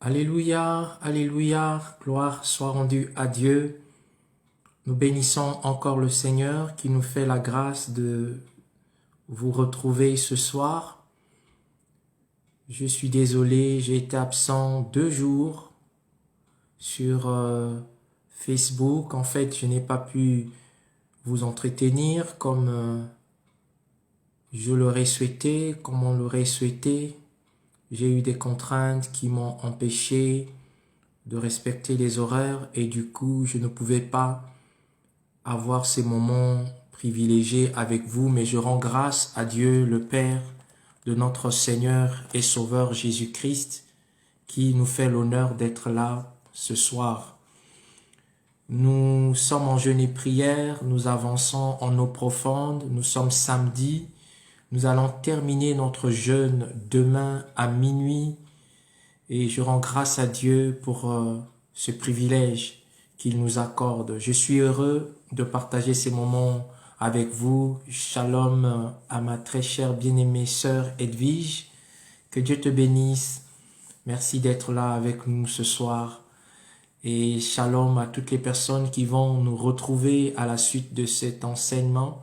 Alléluia, Alléluia, gloire soit rendue à Dieu. Nous bénissons encore le Seigneur qui nous fait la grâce de vous retrouver ce soir. Je suis désolé, j'ai été absent 2 jours sur Facebook. En fait, je n'ai pas pu vous entretenir comme je l'aurais souhaité, comme on l'aurait souhaité. J'ai eu des contraintes qui m'ont empêché de respecter les horaires et du coup, je ne pouvais pas avoir ces moments privilégiés avec vous, mais je rends grâce à Dieu, le Père de notre Seigneur et Sauveur Jésus-Christ, qui nous fait l'honneur d'être là ce soir. Nous sommes en jeûne et prière, nous avançons en eau profonde, nous sommes samedi, nous allons terminer notre jeûne demain à minuit et je rends grâce à Dieu pour ce privilège qu'il nous accorde. Je suis heureux de partager ces moments avec vous. Shalom à ma très chère bien-aimée sœur Edwige. Que Dieu te bénisse. Merci d'être là avec nous ce soir. Et shalom à toutes les personnes qui vont nous retrouver à la suite de cet enseignement.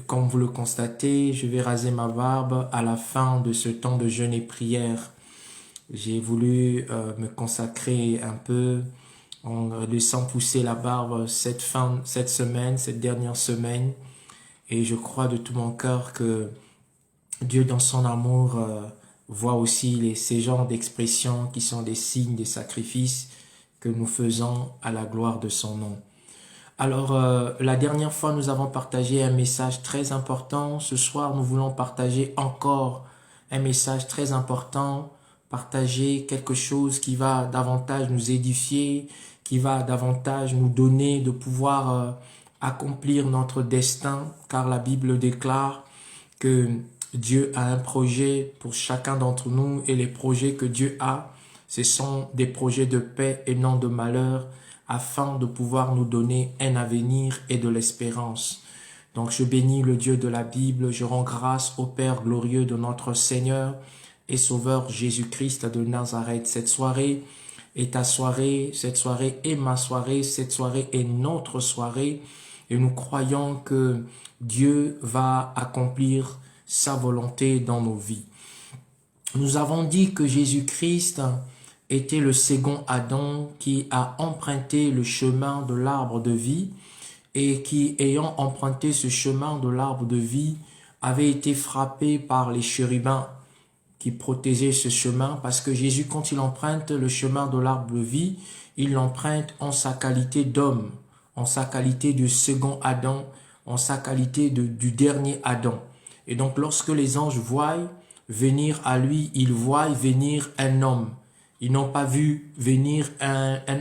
Comme vous le constatez, je vais raser ma barbe à la fin de ce temps de jeûne et prière. J'ai voulu me consacrer un peu en laissant pousser la barbe cette dernière semaine. Et je crois de tout mon cœur que Dieu, dans son amour, voit aussi ces genres d'expressions qui sont des signes, des sacrifices que nous faisons à la gloire de son nom. Alors, la dernière fois, nous avons partagé un message très important. Ce soir, nous voulons partager encore un message très important, partager quelque chose qui va davantage nous édifier, qui va davantage nous donner de pouvoir accomplir notre destin, car la Bible déclare que Dieu a un projet pour chacun d'entre nous et les projets que Dieu a, ce sont des projets de paix et non de malheur, afin de pouvoir nous donner un avenir et de l'espérance. Donc je bénis le Dieu de la Bible, je rends grâce au Père glorieux de notre Seigneur et Sauveur Jésus-Christ de Nazareth. Cette soirée est ta soirée, cette soirée est ma soirée, cette soirée est notre soirée et nous croyons que Dieu va accomplir sa volonté dans nos vies. Nous avons dit que Jésus-Christ était le second Adam qui a emprunté le chemin de l'arbre de vie et qui, ayant emprunté ce chemin de l'arbre de vie, avait été frappé par les chérubins qui protégeaient ce chemin, parce que Jésus, quand il emprunte le chemin de l'arbre de vie, il l'emprunte en sa qualité d'homme, en sa qualité de second Adam, en sa qualité du dernier Adam. Et donc, lorsque les anges voient venir à lui, ils voient venir un homme. Ils n'ont pas vu venir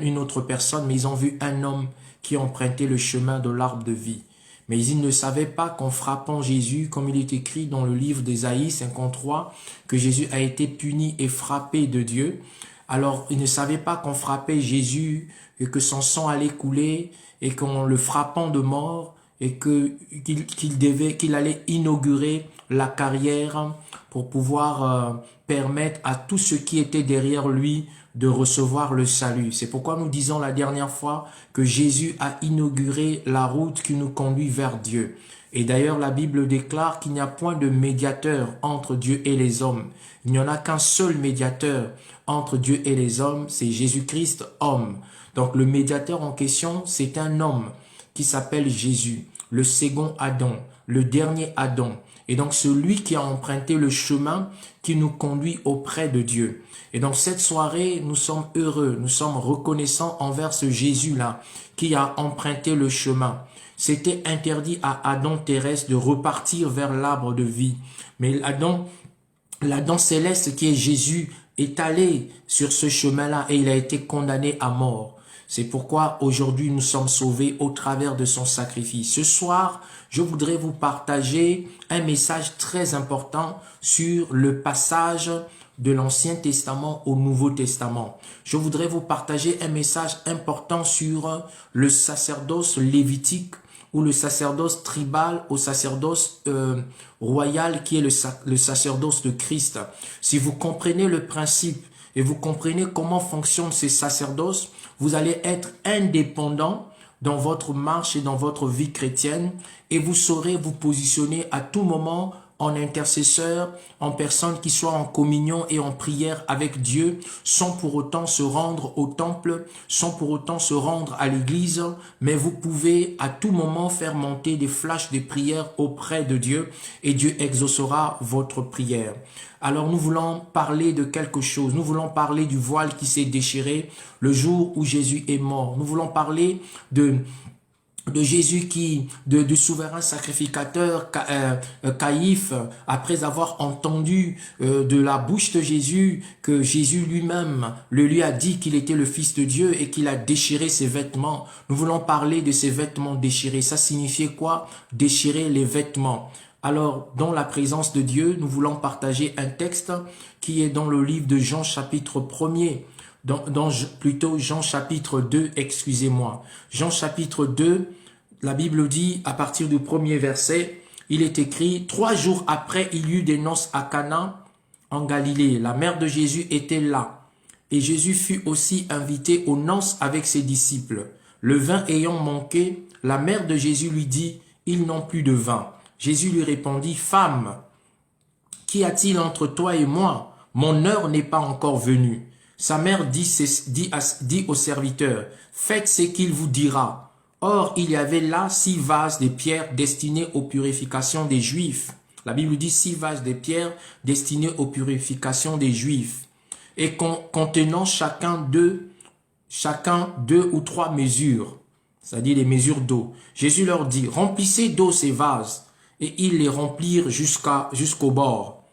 une autre personne, mais ils ont vu un homme qui empruntait le chemin de l'arbre de vie. Mais ils ne savaient pas qu'en frappant Jésus, comme il est écrit dans le livre d'Ésaïe 53, que Jésus a été puni et frappé de Dieu. Alors, ils ne savaient pas qu'en frappant Jésus, et que son sang allait couler, et qu'en le frappant de mort, et qu'il allait inaugurer la carrière pour pouvoir permettre à tous ceux qui étaient derrière lui de recevoir le salut. C'est pourquoi nous disons la dernière fois que Jésus a inauguré la route qui nous conduit vers Dieu. Et d'ailleurs, la Bible déclare qu'il n'y a point de médiateur entre Dieu et les hommes. Il n'y en a qu'un seul médiateur entre Dieu et les hommes, c'est Jésus-Christ, homme. Donc le médiateur en question, c'est un homme qui s'appelle Jésus, le second Adam, le dernier Adam. Et donc celui qui a emprunté le chemin qui nous conduit auprès de Dieu. Et donc cette soirée, nous sommes heureux, nous sommes reconnaissants envers ce Jésus-là qui a emprunté le chemin. C'était interdit à Adam terrestre de repartir vers l'arbre de vie. Mais l'Adam céleste qui est Jésus est allé sur ce chemin-là et il a été condamné à mort. C'est pourquoi aujourd'hui nous sommes sauvés au travers de son sacrifice. Ce soir, je voudrais vous partager un message très important sur le passage de l'Ancien Testament au Nouveau Testament. Je voudrais vous partager un message important sur le sacerdoce lévitique ou le sacerdoce tribal au sacerdoce royal qui est le sacerdoce de Christ. Si vous comprenez le principe et vous comprenez comment fonctionnent ces sacerdoces, vous allez être indépendant dans votre marche et dans votre vie chrétienne et vous saurez vous positionner à tout moment en intercesseur, en personne qui soit en communion et en prière avec Dieu, sans pour autant se rendre au temple, sans pour autant se rendre à l'église, mais vous pouvez à tout moment faire monter des flashs de prière auprès de Dieu et Dieu exaucera votre prière. Alors nous voulons parler de quelque chose, nous voulons parler du voile qui s'est déchiré le jour où Jésus est mort. Nous voulons parler de Jésus du souverain sacrificateur Caïphe, après avoir entendu de la bouche de Jésus que Jésus lui-même lui a dit qu'il était le Fils de Dieu et qu'il a déchiré ses vêtements. Nous voulons parler de ces vêtements déchirés. Ça signifiait quoi? Déchirer les vêtements. Alors, dans la présence de Dieu, nous voulons partager un texte qui est dans le livre de Jean chapitre 1er. Plutôt Jean chapitre 2, excusez-moi. Jean chapitre 2, la Bible dit, à partir du premier verset, il est écrit, 3 jours après, il y eut des noces à Cana, en Galilée. La mère de Jésus était là. Et Jésus fut aussi invité aux noces avec ses disciples. Le vin ayant manqué, la mère de Jésus lui dit, ils n'ont plus de vin. Jésus lui répondit, femme, qu'y a-t-il entre toi et moi? Mon heure n'est pas encore venue. Sa mère dit au serviteur, faites ce qu'il vous dira. Or, il y avait là 6 vases de pierre destinés aux purifications des Juifs. La Bible dit 6 vases de pierre destinés aux purifications des Juifs. Et contenant chacun 2 ou 3 mesures, c'est-à-dire des mesures d'eau. Jésus leur dit, remplissez d'eau ces vases. Et ils les remplirent jusqu'au bord.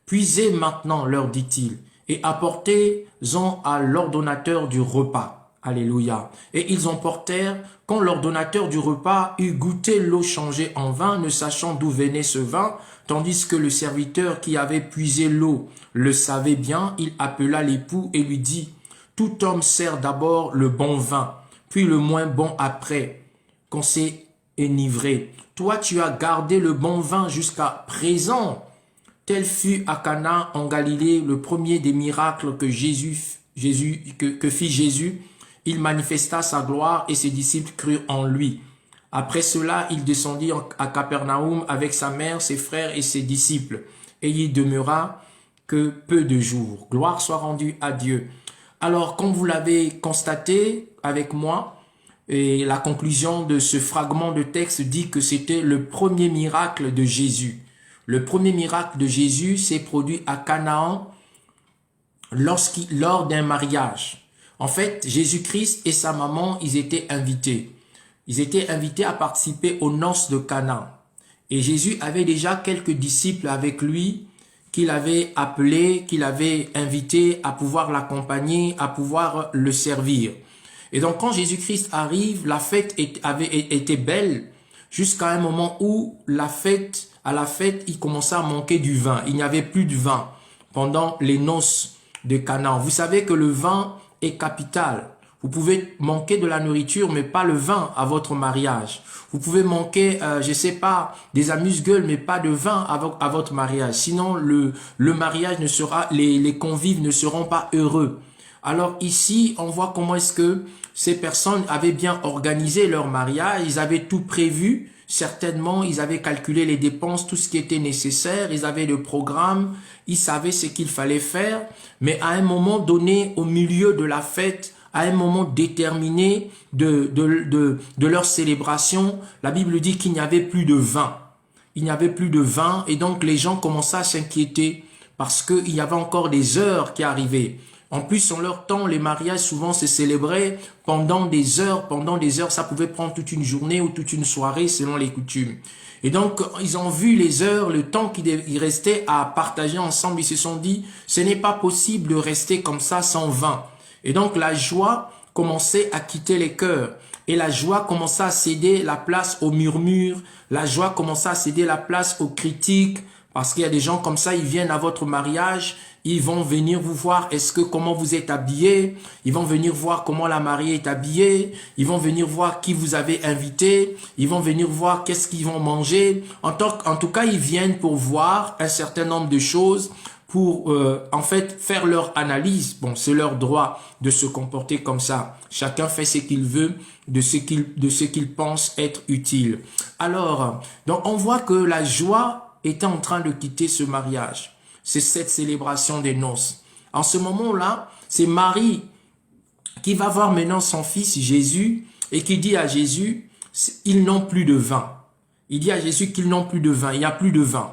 Puisez maintenant, leur dit-il, et apportez-en à l'ordonnateur du repas. Alléluia. Et ils emportèrent, quand l'ordonnateur du repas eut goûté l'eau changée en vin, ne sachant d'où venait ce vin, tandis que le serviteur qui avait puisé l'eau le savait bien, il appela l'époux et lui dit, tout homme sert d'abord le bon vin, puis le moins bon après, qu'on s'est enivré. Toi, tu as gardé le bon vin jusqu'à présent. Tel fut à Cana en Galilée le premier des miracles que fit Jésus. Il manifesta sa gloire et ses disciples crurent en lui. Après cela, il descendit à Capernaum avec sa mère, ses frères et ses disciples. Et il y demeura que peu de jours. Gloire soit rendue à Dieu. Alors, comme vous l'avez constaté avec moi, et la conclusion de ce fragment de texte dit que c'était le premier miracle de Jésus. Le premier miracle de Jésus s'est produit à Canaan lors d'un mariage. En fait, Jésus-Christ et sa maman, ils étaient invités. Ils étaient invités à participer aux noces de Cana. Et Jésus avait déjà quelques disciples avec lui qu'il avait appelés, qu'il avait invités à pouvoir l'accompagner, à pouvoir le servir. Et donc, quand Jésus-Christ arrive, la fête avait été belle jusqu'à un moment où à la fête, il commençait à manquer du vin. Il n'y avait plus de vin pendant les noces de Canaan. Vous savez que le vin est capital. Vous pouvez manquer de la nourriture, mais pas le vin à votre mariage. Vous pouvez manquer, je sais pas, des amuse-gueules, mais pas de vin à votre mariage. Sinon, le mariage ne sera, les convives ne seront pas heureux. Alors ici, on voit comment est-ce que ces personnes avaient bien organisé leur mariage, ils avaient tout prévu, certainement, ils avaient calculé les dépenses, tout ce qui était nécessaire, ils avaient le programme, ils savaient ce qu'il fallait faire, mais à un moment donné, au milieu de la fête, à un moment déterminé de leur célébration, la Bible dit qu'il n'y avait plus de vin. Il n'y avait plus de vin et donc les gens commençaient à s'inquiéter parce qu'il y avait encore des heures qui arrivaient. En plus, en leur temps, les mariages souvent se célébraient pendant des heures. Ça pouvait prendre toute une journée ou toute une soirée selon les coutumes. Et donc, ils ont vu les heures, le temps qu'il restait à partager ensemble. Ils se sont dit, ce n'est pas possible de rester comme ça sans vin. Et donc, la joie commençait à quitter les cœurs. Et la joie commençait à céder la place aux murmures. La joie commençait à céder la place aux critiques. Parce qu'il y a des gens comme ça, ils viennent à votre mariage, ils vont venir vous voir comment vous êtes habillé, ils vont venir voir comment la mariée est habillée, ils vont venir voir qui vous avez invité, ils vont venir voir qu'est-ce qu'ils vont manger. En tout cas, ils viennent pour voir un certain nombre de choses, pour en fait faire leur analyse. Bon, c'est leur droit de se comporter comme ça. Chacun fait ce qu'il veut de ce qu'il pense être utile. Alors, donc on voit que la joie était en train de quitter ce mariage. C'est cette célébration des noces. En ce moment-là, c'est Marie qui va voir maintenant son fils Jésus et qui dit à Jésus, ils n'ont plus de vin. Il dit à Jésus qu'ils n'ont plus de vin, il n'y a plus de vin.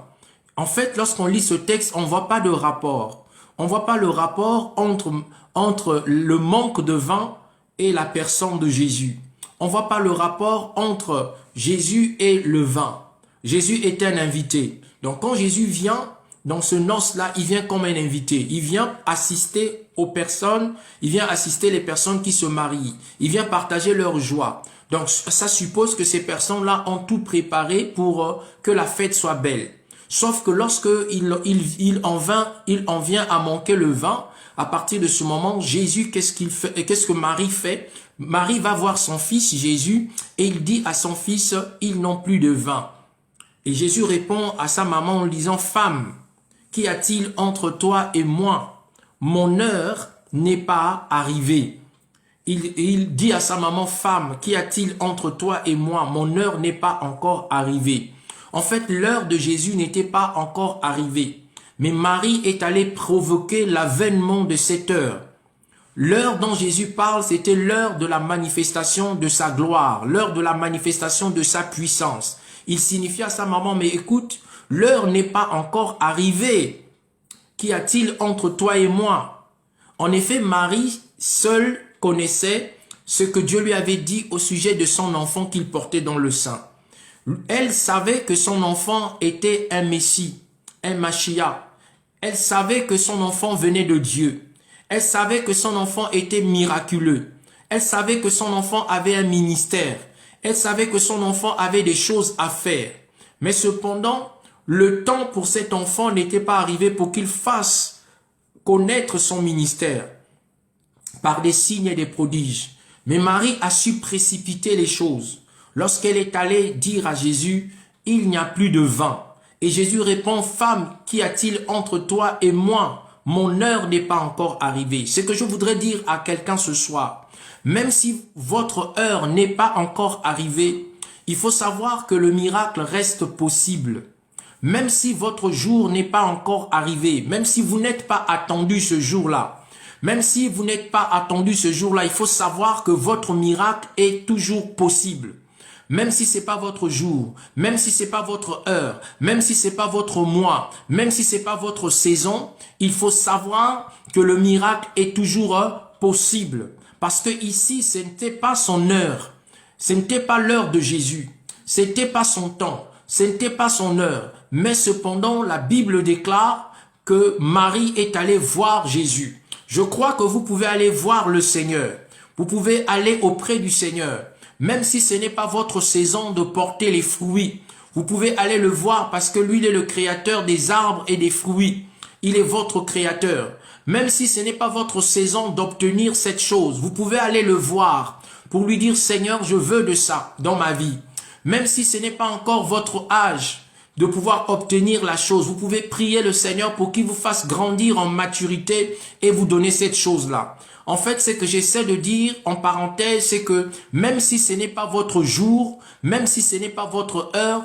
En fait, lorsqu'on lit ce texte, on ne voit pas de rapport. On ne voit pas le rapport entre le manque de vin et la personne de Jésus. On ne voit pas le rapport entre Jésus et le vin. Jésus est un invité. Donc quand Jésus vient dans ce noce-là, il vient comme un invité. Il vient assister aux personnes, il vient assister les personnes qui se marient. Il vient partager leur joie. Donc ça suppose que ces personnes-là ont tout préparé pour que la fête soit belle. Sauf que lorsque il en vient à manquer le vin, à partir de ce moment, Jésus, qu'est-ce que Marie fait? Marie va voir son fils Jésus et il dit à son fils, ils n'ont plus de vin. Et Jésus répond à sa maman en disant, femme, qu'y a-t-il entre toi et moi? Mon heure n'est pas arrivée. Il dit à sa maman, femme, qu'y a-t-il entre toi et moi? Mon heure n'est pas encore arrivée. En fait, l'heure de Jésus n'était pas encore arrivée. Mais Marie est allée provoquer l'avènement de cette heure. L'heure dont Jésus parle, c'était l'heure de la manifestation de sa gloire, l'heure de la manifestation de sa puissance. Il signifie à sa maman, mais écoute, l'heure n'est pas encore arrivée. Qu'y a-t-il entre toi et moi? En effet, Marie seule connaissait ce que Dieu lui avait dit au sujet de son enfant qu'il portait dans le sein. Elle savait que son enfant était un Messie, un Mashiach. Elle savait que son enfant venait de Dieu. Elle savait que son enfant était miraculeux. Elle savait que son enfant avait un ministère. Elle savait que son enfant avait des choses à faire. Mais cependant, le temps pour cet enfant n'était pas arrivé pour qu'il fasse connaître son ministère par des signes et des prodiges. Mais Marie a su précipiter les choses. Lorsqu'elle est allée dire à Jésus, il n'y a plus de vin. Et Jésus répond, femme, qu'y a-t-il entre toi et moi? Mon heure n'est pas encore arrivée. Ce que je voudrais dire à quelqu'un ce soir, même si votre heure n'est pas encore arrivée, il faut savoir que le miracle reste possible. Même si votre jour n'est pas encore arrivé, même si vous n'êtes pas attendu ce jour-là, même si vous n'êtes pas attendu ce jour-là, il faut savoir que votre miracle est toujours possible. Même si c'est pas votre jour, même si c'est pas votre heure, même si c'est pas votre mois, même si c'est pas votre saison, il faut savoir que le miracle est toujours possible. Parce que ici, ce n'était pas son heure. Ce n'était pas l'heure de Jésus. Ce n'était pas son temps. Ce n'était pas son heure. Mais cependant, la Bible déclare que Marie est allée voir Jésus. Je crois que vous pouvez aller voir le Seigneur. Vous pouvez aller auprès du Seigneur. Même si ce n'est pas votre saison de porter les fruits, vous pouvez aller le voir parce que lui, il est le créateur des arbres et des fruits. Il est votre créateur. Même si ce n'est pas votre saison d'obtenir cette chose, vous pouvez aller le voir pour lui dire, Seigneur, je veux de ça dans ma vie. Même si ce n'est pas encore votre âge de pouvoir obtenir la chose, vous pouvez prier le Seigneur pour qu'il vous fasse grandir en maturité et vous donner cette chose-là. En fait, ce que j'essaie de dire en parenthèse, c'est que même si ce n'est pas votre jour, même si ce n'est pas votre heure,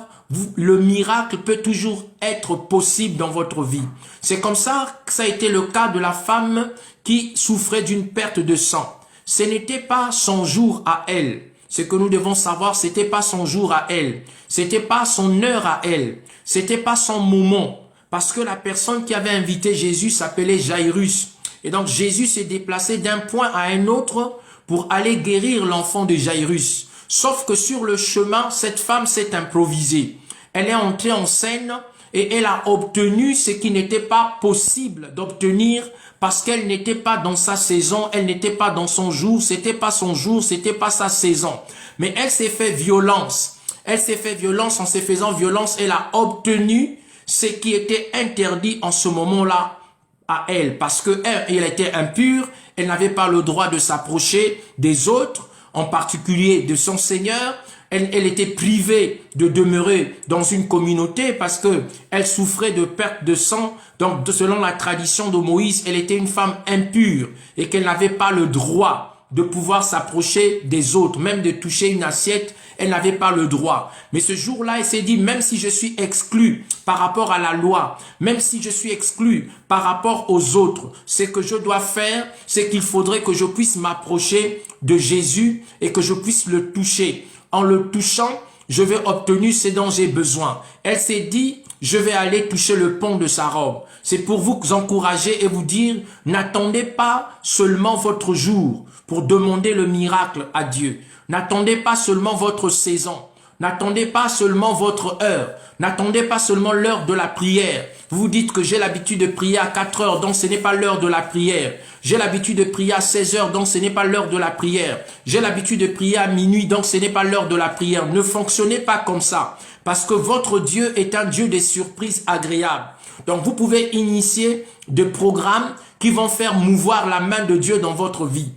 le miracle peut toujours être possible dans votre vie. C'est comme ça que ça a été le cas de la femme qui souffrait d'une perte de sang. Ce n'était pas son jour à elle. Ce que nous devons savoir, c'était pas son jour à elle. C'était pas son heure à elle. C'était pas son moment. Parce que la personne qui avait invité Jésus s'appelait Jairus. Et donc Jésus s'est déplacé d'un point à un autre pour aller guérir l'enfant de Jairus. Sauf que sur le chemin, cette femme s'est improvisée. Elle est entrée en scène et elle a obtenu ce qui n'était pas possible d'obtenir parce qu'elle n'était pas dans sa saison, elle n'était pas dans son jour, c'était pas son jour, c'était pas sa saison. Mais elle s'est fait violence. Elle s'est fait violence, en se faisant violence, elle a obtenu ce qui était interdit en ce moment-là à elle. Parce que elle était impure, elle n'avait pas le droit de s'approcher des autres. en particulier de son Seigneur. Elle était privée de demeurer dans une communauté parce que elle souffrait de perte de sang. Donc, selon la tradition de Moïse, elle était une femme impure et qu'elle n'avait pas le droit de pouvoir s'approcher des autres, même de toucher une assiette, elle n'avait pas le droit. Mais ce jour-là, elle s'est dit, même si je suis exclue par rapport à la loi, même si je suis exclue par rapport aux autres, ce que je dois faire, c'est qu'il faudrait que je puisse m'approcher de Jésus et que je puisse le toucher. En le touchant, je vais obtenir ce dont j'ai besoin. Elle s'est dit, je vais aller toucher le pont de sa robe. C'est pour vous encourager et vous dire, n'attendez pas seulement votre jour pour demander le miracle à Dieu. N'attendez pas seulement votre saison. N'attendez pas seulement votre heure. N'attendez pas seulement l'heure de la prière. Vous vous dites que j'ai l'habitude de prier à 4 heures, donc ce n'est pas l'heure de la prière. J'ai l'habitude de prier à 16 heures, donc ce n'est pas l'heure de la prière. J'ai l'habitude de prier à minuit, donc ce n'est pas l'heure de la prière. Ne fonctionnez pas comme ça, parce que votre Dieu est un Dieu des surprises agréables. Donc vous pouvez initier des programmes qui vont faire mouvoir la main de Dieu dans votre vie.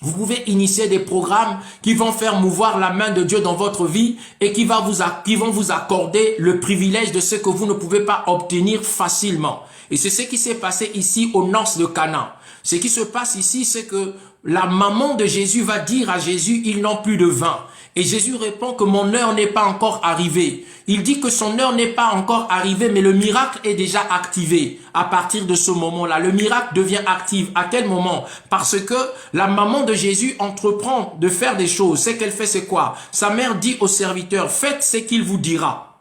Vous pouvez initier des programmes qui vont faire mouvoir la main de Dieu dans votre vie et qui vont vous accorder le privilège de ce que vous ne pouvez pas obtenir facilement. Et c'est ce qui s'est passé ici aux noces de Cana. Ce qui se passe ici, c'est que la maman de Jésus va dire à Jésus, ils n'ont plus de vin. Et Jésus répond que mon heure n'est pas encore arrivée. Il dit que son heure n'est pas encore arrivée, mais le miracle est déjà activé. À partir de ce moment-là, le miracle devient actif. À quel moment? Parce que la maman de Jésus entreprend de faire des choses. Ce qu'elle fait, c'est quoi? Sa mère dit au serviteur, faites ce qu'il vous dira.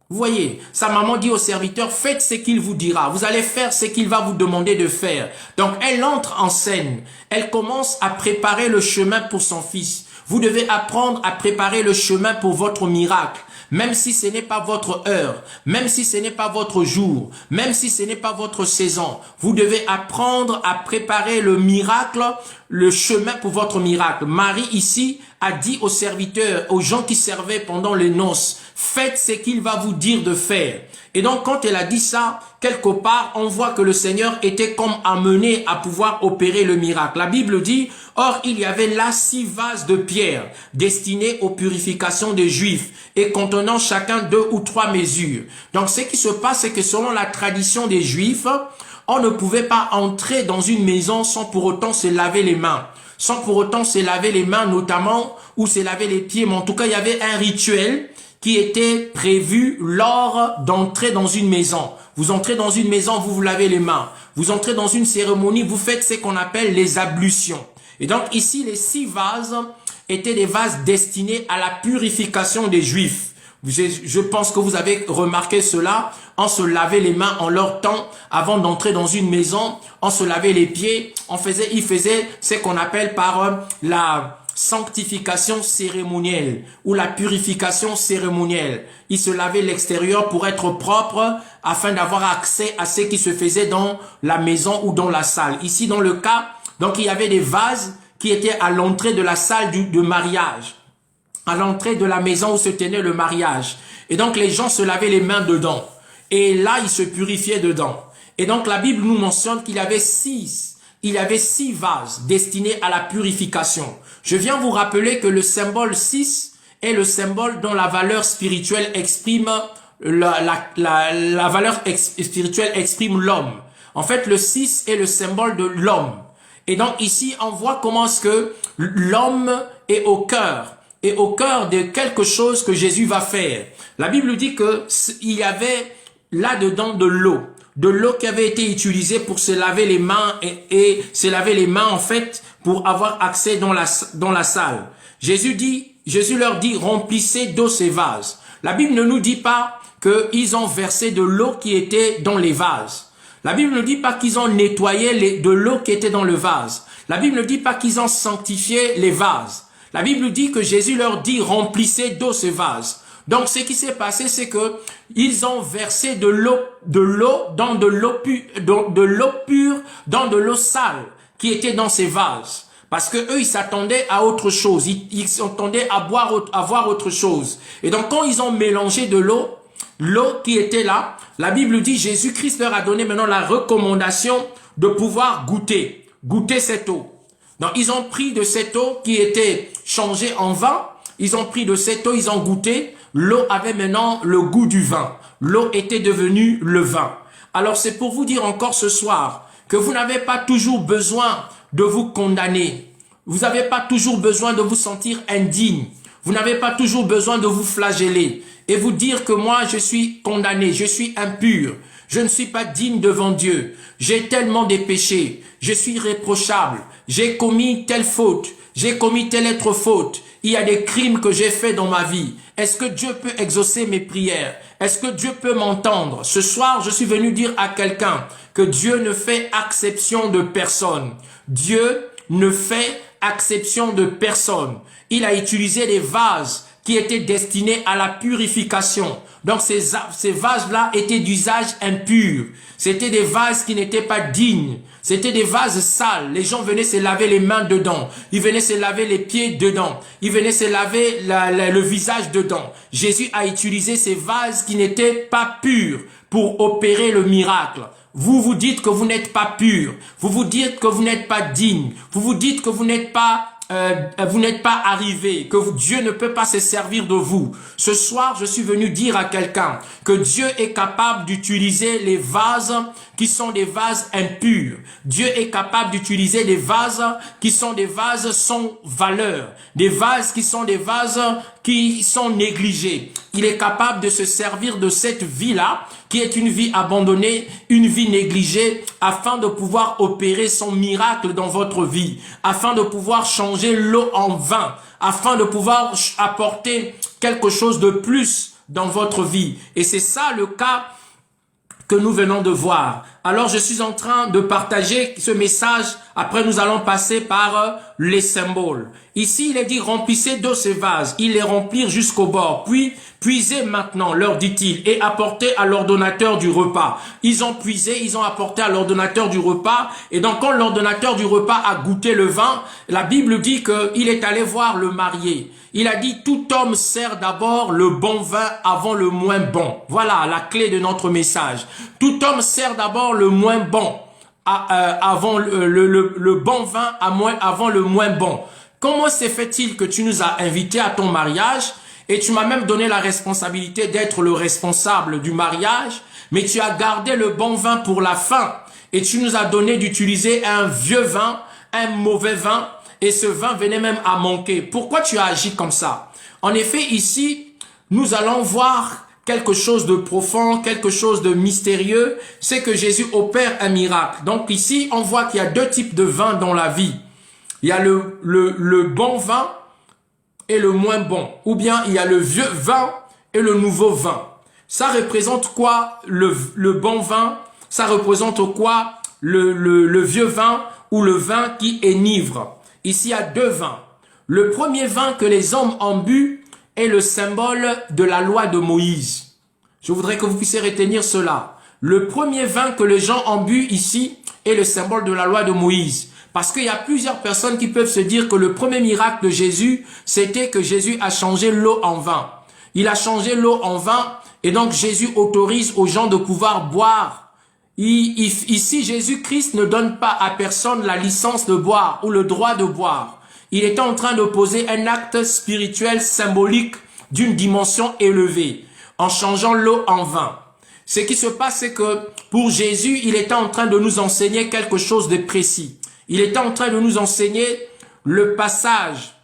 Vous voyez, sa maman dit au serviteur, faites ce qu'il vous dira. Vous allez faire ce qu'il va vous demander de faire. Donc, elle entre en scène. Elle commence à préparer le chemin pour son fils. Vous devez apprendre à préparer le chemin pour votre miracle. Même si ce n'est pas votre heure, même si ce n'est pas votre jour, même si ce n'est pas votre saison, vous devez apprendre à préparer le miracle, le chemin pour votre miracle. Marie ici a dit aux serviteurs, aux gens qui servaient pendant les noces, faites ce qu'il va vous dire de faire. Et donc quand elle a dit ça, quelque part, on voit que le Seigneur était comme amené à pouvoir opérer le miracle. La Bible dit, or il y avait là 6 vases de pierre destinés aux purifications des Juifs et contenant chacun 2 ou 3 mesures. Donc ce qui se passe, c'est que selon la tradition des Juifs, on ne pouvait pas entrer dans une maison sans pour autant se laver les mains. Sans pour autant se laver les mains notamment, ou se laver les pieds. Mais en tout cas, il y avait un rituel qui était prévu lors d'entrer dans une maison. Vous entrez dans une maison, vous vous lavez les mains. Vous entrez dans une cérémonie, vous faites ce qu'on appelle les ablutions. Et donc ici, les 6 vases étaient des vases destinés à la purification des Juifs. Je pense que vous avez remarqué cela. On se lavait les mains en leur temps avant d'entrer dans une maison. On se lavait les pieds. Ils faisaient ce qu'on appelle par la sanctification cérémonielle ou la purification cérémonielle. Ils se lavaient l'extérieur pour être propres afin d'avoir accès à ce qui se faisait dans la maison ou dans la salle. Ici, dans le cas, donc il y avait des vases qui étaient à l'entrée de la salle de mariage, à l'entrée de la maison où se tenait le mariage. Et donc les gens se lavaient les mains dedans. Et là, ils se purifiaient dedans. Et donc la Bible nous mentionne qu'il y avait 6 vases destinés à la purification. Je viens vous rappeler que le symbole 6 est le symbole dont la valeur spirituelle exprime la valeur spirituelle exprime l'homme. En fait, le 6 est le symbole de l'homme. Et donc ici, on voit comment est-ce que l'homme est au cœur de quelque chose que Jésus va faire. La Bible dit que il y avait là-dedans de l'eau qui avait été utilisée pour se laver les mains et se laver les mains en fait pour avoir accès dans la salle. Jésus leur dit, remplissez d'eau ces vases. La Bible ne nous dit pas qu'ils ont versé de l'eau qui était dans les vases. La Bible ne dit pas qu'ils ont nettoyé de l'eau qui était dans le vase. La Bible ne dit pas qu'ils ont sanctifié les vases. La Bible dit que Jésus leur dit, remplissez d'eau ces vases. Donc, ce qui s'est passé, c'est que ils ont versé de l'eau dans de l'eau pure, dans de l'eau sale qui était dans ces vases. Parce que eux, ils s'attendaient à autre chose. Ils s'attendaient à voir autre chose. Et donc, quand ils ont mélangé de l'eau qui était là, la Bible dit, Jésus-Christ leur a donné maintenant la recommandation de pouvoir goûter cette eau. Donc, ils ont pris de cette eau qui était changée en vin. Ils ont pris de cette eau, ils ont goûté. L'eau avait maintenant le goût du vin. L'eau était devenue le vin. Alors, c'est pour vous dire encore ce soir que vous n'avez pas toujours besoin de vous condamner. Vous n'avez pas toujours besoin de vous sentir indigne. Vous n'avez pas toujours besoin de vous flageller et vous dire que moi, je suis condamné, je suis impur. Je ne suis pas digne devant Dieu. J'ai tellement de péchés. Je suis irréprochable. J'ai commis telle faute. J'ai commis telle autre faute. Il y a des crimes que j'ai faits dans ma vie. Est-ce que Dieu peut exaucer mes prières? Est-ce que Dieu peut m'entendre? Ce soir, je suis venu dire à quelqu'un que Dieu ne fait exception de personne. Dieu ne fait exception de personne. Il a utilisé des vases qui étaient destinés à la purification. Donc ces vases-là étaient d'usage impur. C'était des vases qui n'étaient pas dignes. C'était des vases sales. Les gens venaient se laver les mains dedans. Ils venaient se laver les pieds dedans. Ils venaient se laver le visage dedans. Jésus a utilisé ces vases qui n'étaient pas purs pour opérer le miracle. Vous vous dites que vous n'êtes pas pur. Vous vous dites que vous n'êtes pas digne. Vous vous dites que vous n'êtes pas arrivé, que Dieu ne peut pas se servir de vous. Ce soir, je suis venu dire à quelqu'un que Dieu est capable d'utiliser les vases qui sont des vases impurs. Dieu est capable d'utiliser des vases qui sont des vases sans valeur, des vases qui sont des vases qui sont négligés. Il est capable de se servir de cette vie-là, qui est une vie abandonnée, une vie négligée, afin de pouvoir opérer son miracle dans votre vie, afin de pouvoir changer l'eau en vin, afin de pouvoir apporter quelque chose de plus dans votre vie. Et c'est ça le cas que nous venons de voir. Alors, je suis en train de partager ce message. Après, nous allons passer par les symboles. Ici, il est dit, remplissez d'eau ces vases. Ils les remplirent jusqu'au bord. Puis, puisez maintenant, leur dit-il, et apportez à l'ordonnateur du repas. Ils ont puisé, ils ont apporté à l'ordonnateur du repas. Et donc, quand l'ordonnateur du repas a goûté le vin, la Bible dit qu'il est allé voir le marié. Il a dit, tout homme sert d'abord le bon vin avant le moins bon. Voilà la clé de notre message. Tout homme sert d'abord le moins bon avant le bon vin avant le moins bon. Comment se fait-il que tu nous as invités à ton mariage et tu m'as même donné la responsabilité d'être le responsable du mariage, mais tu as gardé le bon vin pour la fin et tu nous as donné d'utiliser un vieux vin, un mauvais vin, et ce vin venait même à manquer. Pourquoi tu as agi comme ça? En effet, ici, nous allons voir quelque chose de profond, quelque chose de mystérieux. C'est que Jésus opère un miracle. Donc ici, on voit qu'il y a deux types de vin dans la vie. Il y a le bon vin et le moins bon. Ou bien il y a le vieux vin et le nouveau vin. Ça représente quoi le bon vin? Ça représente quoi le vieux vin ou le vin qui enivre? Ici, il y a deux vins. Le premier vin que les hommes ont bu est le symbole de la loi de Moïse. Je voudrais que vous puissiez retenir cela. Le premier vin que les gens ont bu ici est le symbole de la loi de Moïse. Parce qu'il y a plusieurs personnes qui peuvent se dire que le premier miracle de Jésus, c'était que Jésus a changé l'eau en vin. Il a changé l'eau en vin et donc Jésus autorise aux gens de pouvoir boire. Ici, Jésus-Christ ne donne pas à personne la licence de boire ou le droit de boire. Il est en train de poser un acte spirituel symbolique d'une dimension élevée en changeant l'eau en vin. Ce qui se passe, c'est que pour Jésus, il était en train de nous enseigner quelque chose de précis. Il était en train de nous enseigner le passage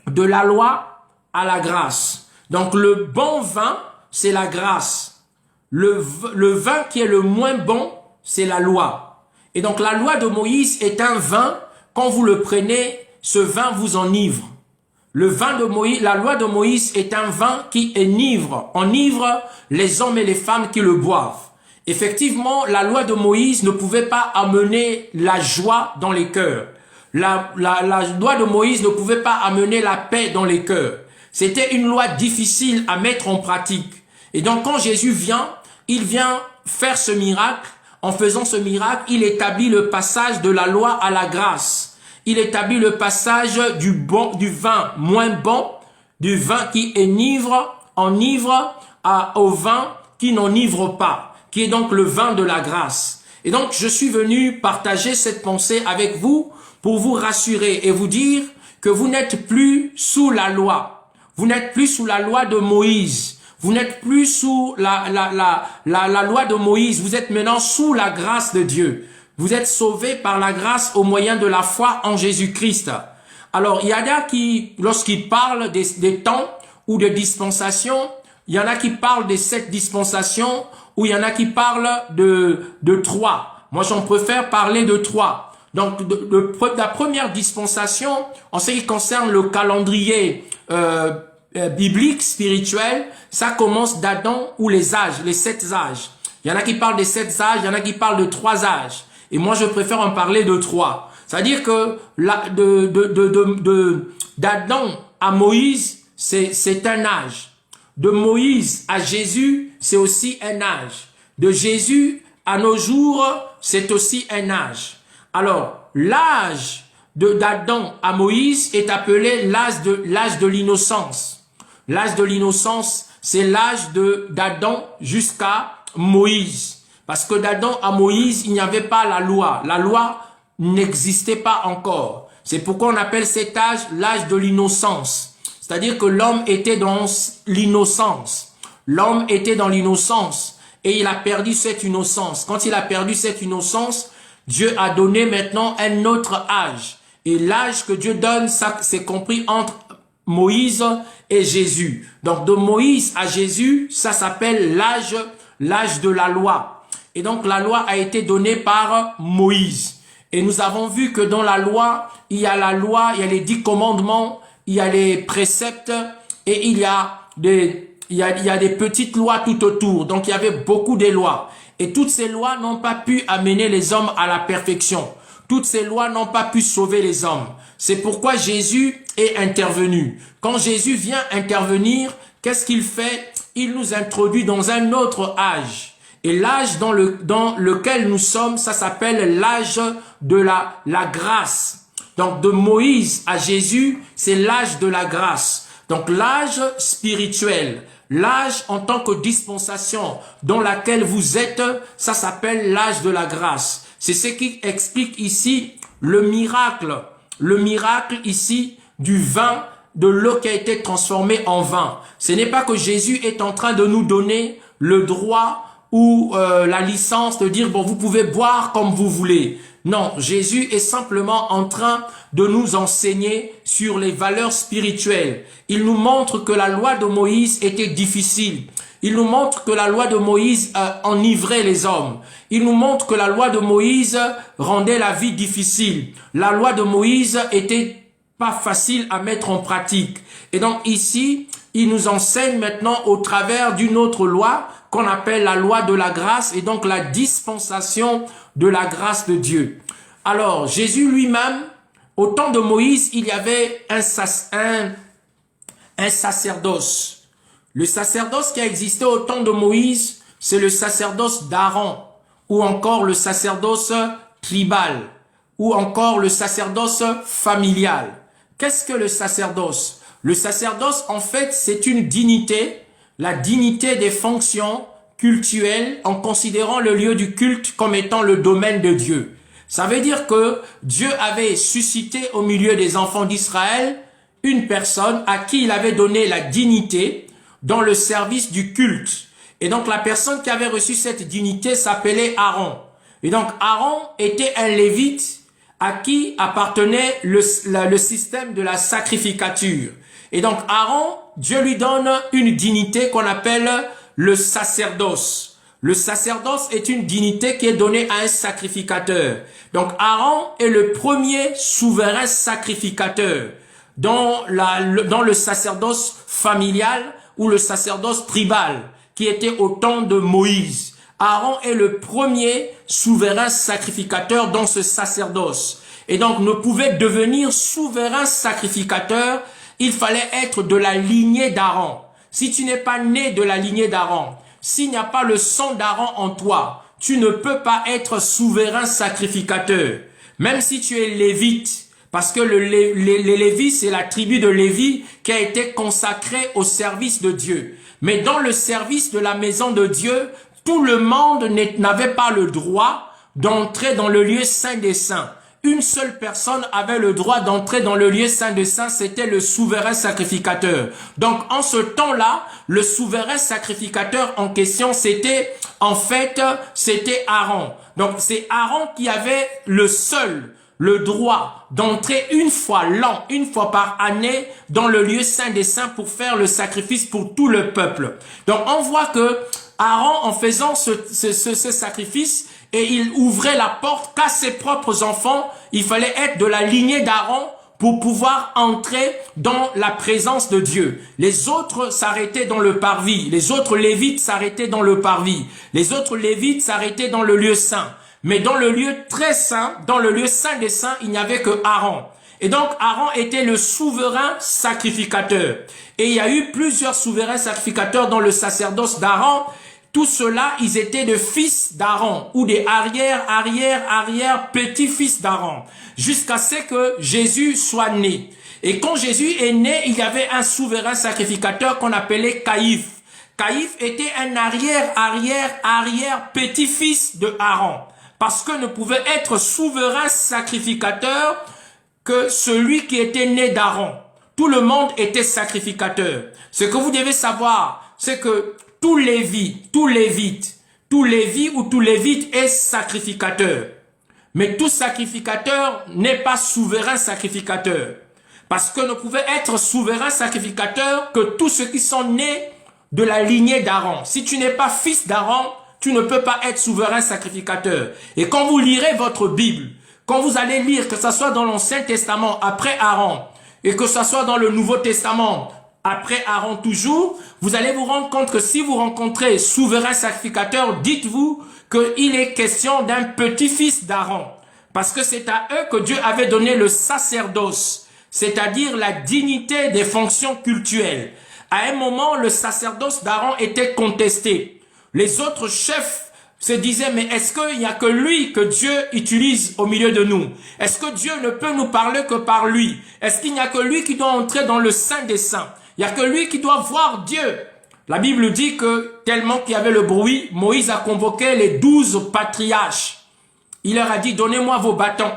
de la loi à la grâce. Donc le bon vin, c'est la grâce. Le vin qui est le moins bon, c'est la loi. Et donc la loi de Moïse est un vin, quand vous le prenez, ce vin vous enivre. La loi de Moïse est un vin qui enivre les hommes et les femmes qui le boivent. Effectivement, la loi de Moïse ne pouvait pas amener la joie dans les cœurs. La loi de Moïse ne pouvait pas amener la paix dans les cœurs. C'était une loi difficile à mettre en pratique. Et donc quand Jésus vient, il vient faire ce miracle. En faisant ce miracle, il établit le passage de la loi à la grâce. Il établit le passage du vin moins bon, du vin qui enivre au vin qui n'enivre pas, qui est donc le vin de la grâce. Et donc je suis venu partager cette pensée avec vous pour vous rassurer et vous dire que vous n'êtes plus sous la loi. Vous n'êtes plus sous la loi de Moïse. Vous n'êtes plus sous la loi de Moïse. Vous êtes maintenant sous la grâce de Dieu. Vous êtes sauvés par la grâce au moyen de la foi en Jésus-Christ. Alors, il y en a qui, lorsqu'ils parlent des temps ou de dispensations, il y en a qui parlent des 7 dispensations ou il y en a qui parlent de 3. Moi, j'en préfère parler de 3. Donc, la première dispensation, en ce qui concerne le calendrier biblique, spirituel, ça commence d'Adam ou les âges, les 7 âges. Il y en a qui parlent des 7 âges, il y en a qui parlent de 3 âges. Et moi, je préfère en parler de 3. C'est-à-dire que d'Adam à Moïse, c'est un âge. De Moïse à Jésus, c'est aussi un âge. De Jésus à nos jours, c'est aussi un âge. Alors, l'âge d'Adam à Moïse est appelé l'âge de l'innocence. L'âge de l'innocence, c'est l'âge d'Adam jusqu'à Moïse. Parce que d'Adam à Moïse, il n'y avait pas la loi. La loi n'existait pas encore. C'est pourquoi on appelle cet âge l'âge de l'innocence. C'est-à-dire que l'homme était dans l'innocence. L'homme était dans l'innocence et il a perdu cette innocence. Quand il a perdu cette innocence, Dieu a donné maintenant un autre âge. Et l'âge que Dieu donne, ça c'est compris entre Moïse et Jésus. Donc de Moïse à Jésus, ça s'appelle l'âge de la loi. Et donc la loi a été donnée par Moïse. Et nous avons vu que dans la loi, il y a les 10 commandements, il y a les préceptes et il y a des petites lois tout autour. Donc il y avait beaucoup de lois. Et toutes ces lois n'ont pas pu amener les hommes à la perfection. Toutes ces lois n'ont pas pu sauver les hommes. C'est pourquoi Jésus est intervenu. Quand Jésus vient intervenir, qu'est-ce qu'il fait? Il nous introduit dans un autre âge. Et l'âge dans lequel nous sommes, ça s'appelle l'âge de la grâce. Donc de Moïse à Jésus, c'est l'âge de la grâce. Donc l'âge spirituel, l'âge en tant que dispensation dans laquelle vous êtes, ça s'appelle l'âge de la grâce. C'est ce qui explique ici le miracle ici du vin, de l'eau qui a été transformée en vin. Ce n'est pas que Jésus est en train de nous donner le droit ou la licence de dire, bon, vous pouvez boire comme vous voulez. Non, Jésus est simplement en train de nous enseigner sur les valeurs spirituelles. Il nous montre que la loi de Moïse était difficile. Il nous montre que la loi de Moïse enivrait les hommes. Il nous montre que la loi de Moïse rendait la vie difficile. La loi de Moïse était pas facile à mettre en pratique. Et donc ici, il nous enseigne maintenant au travers d'une autre loi qu'on appelle la loi de la grâce et donc la dispensation de la grâce de Dieu. Alors, Jésus lui-même, au temps de Moïse, il y avait un sacerdoce. Le sacerdoce qui a existé au temps de Moïse, c'est le sacerdoce d'Aaron, ou encore le sacerdoce tribal, ou encore le sacerdoce familial. Qu'est-ce que le sacerdoce? Le sacerdoce, en fait, c'est une dignité, la dignité des fonctions cultuelles en considérant le lieu du culte comme étant le domaine de Dieu. Ça veut dire que Dieu avait suscité au milieu des enfants d'Israël une personne à qui il avait donné la dignité dans le service du culte. Et donc la personne qui avait reçu cette dignité s'appelait Aaron. Et donc Aaron était un lévite à qui appartenait le système de la sacrificature. Et donc Aaron, Dieu lui donne une dignité qu'on appelle le sacerdoce. Le sacerdoce est une dignité qui est donnée à un sacrificateur. Donc Aaron est le premier souverain sacrificateur dans le sacerdoce familial ou le sacerdoce tribal qui était au temps de Moïse. Aaron est le premier souverain sacrificateur dans ce sacerdoce. Et donc ne pouvait devenir souverain sacrificateur, il fallait être de la lignée d'Aaron. Si tu n'es pas né de la lignée d'Aaron, s'il n'y a pas le sang d'Aaron en toi, tu ne peux pas être souverain sacrificateur. Même si tu es lévite, parce que les Lévites, c'est la tribu de Lévi qui a été consacrée au service de Dieu. Mais dans le service de la maison de Dieu, tout le monde n'avait pas le droit d'entrer dans le lieu saint des saints. une seule personne avait le droit d'entrer dans le lieu saint des saints, c'était le souverain sacrificateur. Donc en ce temps-là, le souverain sacrificateur en question, c'était c'était Aaron. Donc c'est Aaron qui avait le droit d'entrer une fois l'an, une fois par année dans le lieu saint des saints pour faire le sacrifice pour tout le peuple. Donc on voit que Aaron, en faisant ce sacrifice, et il ouvrait la porte qu'à ses propres enfants, il fallait être de la lignée d'Aaron pour pouvoir entrer dans la présence de Dieu. Les autres s'arrêtaient dans le parvis, les autres lévites s'arrêtaient dans le parvis, les autres lévites s'arrêtaient dans le lieu saint. Mais dans le lieu très saint, dans le lieu saint des saints, il n'y avait que Aaron. Et donc Aaron était le souverain sacrificateur. Et il y a eu plusieurs souverains sacrificateurs dans le sacerdoce d'Aaron. Tous ceux-là, ils étaient des fils d'Aaron ou des arrière petits-fils d'Aaron, jusqu'à ce que Jésus soit né. Et quand Jésus est né, il y avait un souverain sacrificateur qu'on appelait Caïphe. Caïphe était un arrière petit-fils de Aaron, parce que ne pouvait être souverain sacrificateur que celui qui était né d'Aaron. Tout le monde était sacrificateur. Ce que vous devez savoir, c'est que tout lévite est sacrificateur. Mais tout sacrificateur n'est pas souverain sacrificateur. Parce que ne pouvait être souverain sacrificateur que tous ceux qui sont nés de la lignée d'Aaron. Si tu n'es pas fils d'Aaron, tu ne peux pas être souverain sacrificateur. Et quand vous lirez votre Bible, quand vous allez lire, que ce soit dans l'Ancien Testament après Aaron, et que ce soit dans le Nouveau Testament après Aaron toujours, vous allez vous rendre compte que si vous rencontrez souverain sacrificateur, dites-vous qu'il est question d'un petit-fils d'Aaron. Parce que c'est à eux que Dieu avait donné le sacerdoce, c'est-à-dire la dignité des fonctions cultuelles. À un moment, le sacerdoce d'Aaron était contesté. Les autres chefs se disaient, mais est-ce qu'il n'y a que lui que Dieu utilise au milieu de nous? Est-ce que Dieu ne peut nous parler que par lui? Est-ce qu'il n'y a que lui qui doit entrer dans le Saint des Saints? Il n'y a que lui qui doit voir Dieu. La Bible dit que tellement qu'il y avait le bruit, Moïse a convoqué les 12 patriarches. Il leur a dit, donnez-moi vos bâtons.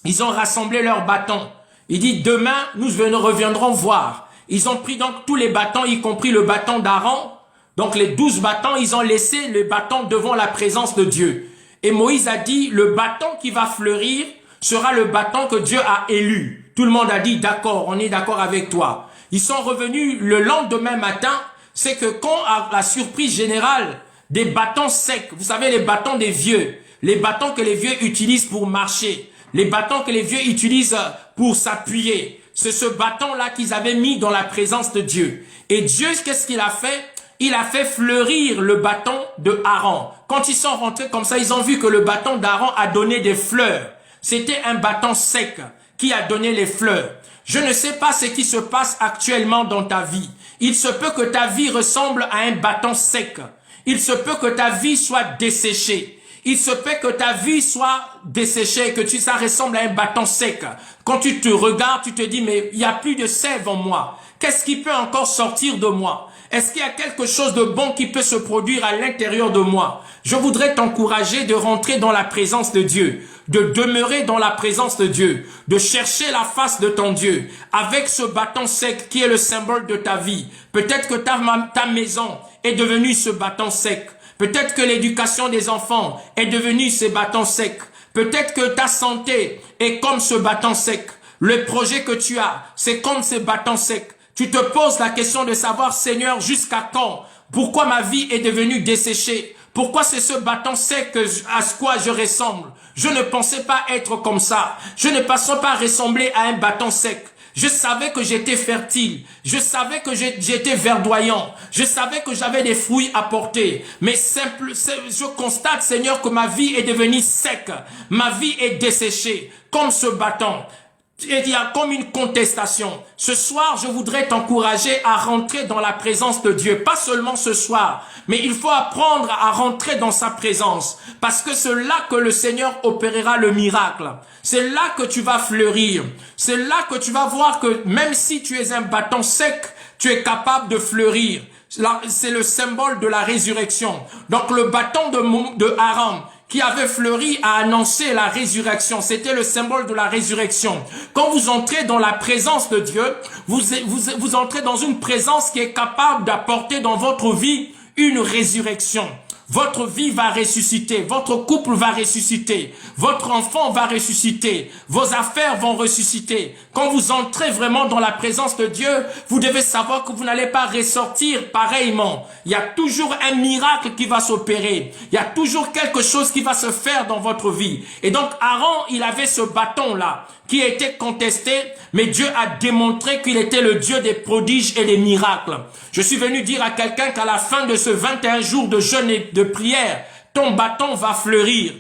Ils ont rassemblé leurs bâtons. Il dit, demain, nous reviendrons voir. Ils ont pris donc tous les bâtons, y compris le bâton d'Aaron. Donc les 12 bâtons, ils ont laissé le bâton devant la présence de Dieu. Et Moïse a dit, le bâton qui va fleurir sera le bâton que Dieu a élu. Tout le monde a dit, d'accord, on est d'accord avec toi. Ils sont revenus le lendemain matin, c'est que quand à la surprise générale, des bâtons secs, vous savez les bâtons des vieux, les bâtons que les vieux utilisent pour marcher, les bâtons que les vieux utilisent pour s'appuyer, c'est ce bâton-là qu'ils avaient mis dans la présence de Dieu. Et Dieu, qu'est-ce qu'il a fait? Il a fait fleurir le bâton de Aaron. Quand ils sont rentrés comme ça, ils ont vu que le bâton d'Aaron a donné des fleurs. C'était un bâton sec qui a donné les fleurs. Je ne sais pas ce qui se passe actuellement dans ta vie. Il se peut que ta vie ressemble à un bâton sec. Il se peut que ta vie soit desséchée. Il se peut que ta vie soit desséchée, que ça ressemble à un bâton sec. Quand tu te regardes, tu te dis, mais il n'y a plus de sève en moi. Qu'est-ce qui peut encore sortir de moi? Est-ce qu'il y a quelque chose de bon qui peut se produire à l'intérieur de moi? Je voudrais t'encourager de rentrer dans la présence de Dieu, de demeurer dans la présence de Dieu, de chercher la face de ton Dieu avec ce bâton sec qui est le symbole de ta vie. Peut-être que ta maison est devenue ce bâton sec. Peut-être que l'éducation des enfants est devenue ce bâton sec. Peut-être que ta santé est comme ce bâton sec. Le projet que tu as, c'est comme ce bâton sec. Tu te poses la question de savoir, Seigneur, jusqu'à quand? Pourquoi ma vie est devenue desséchée? Pourquoi c'est ce bâton sec à ce quoi je ressemble? Je ne pensais pas être comme ça. Je ne pensais pas ressembler à un bâton sec. Je savais que j'étais fertile. Je savais que j'étais verdoyant. Je savais que j'avais des fruits à porter. Mais je constate, Seigneur, que ma vie est devenue sec. Ma vie est desséchée, comme ce bâton. Et il y a comme une contestation. Ce soir, je voudrais t'encourager à rentrer dans la présence de Dieu. Pas seulement ce soir, mais il faut apprendre à rentrer dans sa présence. Parce que c'est là que le Seigneur opérera le miracle. C'est là que tu vas fleurir. C'est là que tu vas voir que même si tu es un bâton sec, tu es capable de fleurir. C'est le symbole de la résurrection. Donc le bâton de Aaron, qui avait fleuri a annoncé la résurrection. C'était le symbole de la résurrection. Quand vous entrez dans la présence de Dieu, vous entrez dans une présence qui est capable d'apporter dans votre vie une résurrection. Votre vie va ressusciter, votre couple va ressusciter, votre enfant va ressusciter, vos affaires vont ressusciter. Quand vous entrez vraiment dans la présence de Dieu, vous devez savoir que vous n'allez pas ressortir pareillement. Il y a toujours un miracle qui va s'opérer. Il y a toujours quelque chose qui va se faire dans votre vie. Et donc Aaron, il avait ce bâton-là qui a été contesté, mais Dieu a démontré qu'il était le Dieu des prodiges et des miracles. Je suis venu dire à quelqu'un qu'à la fin de ce 21 jours de jeûne et de prière, ton bâton va fleurir.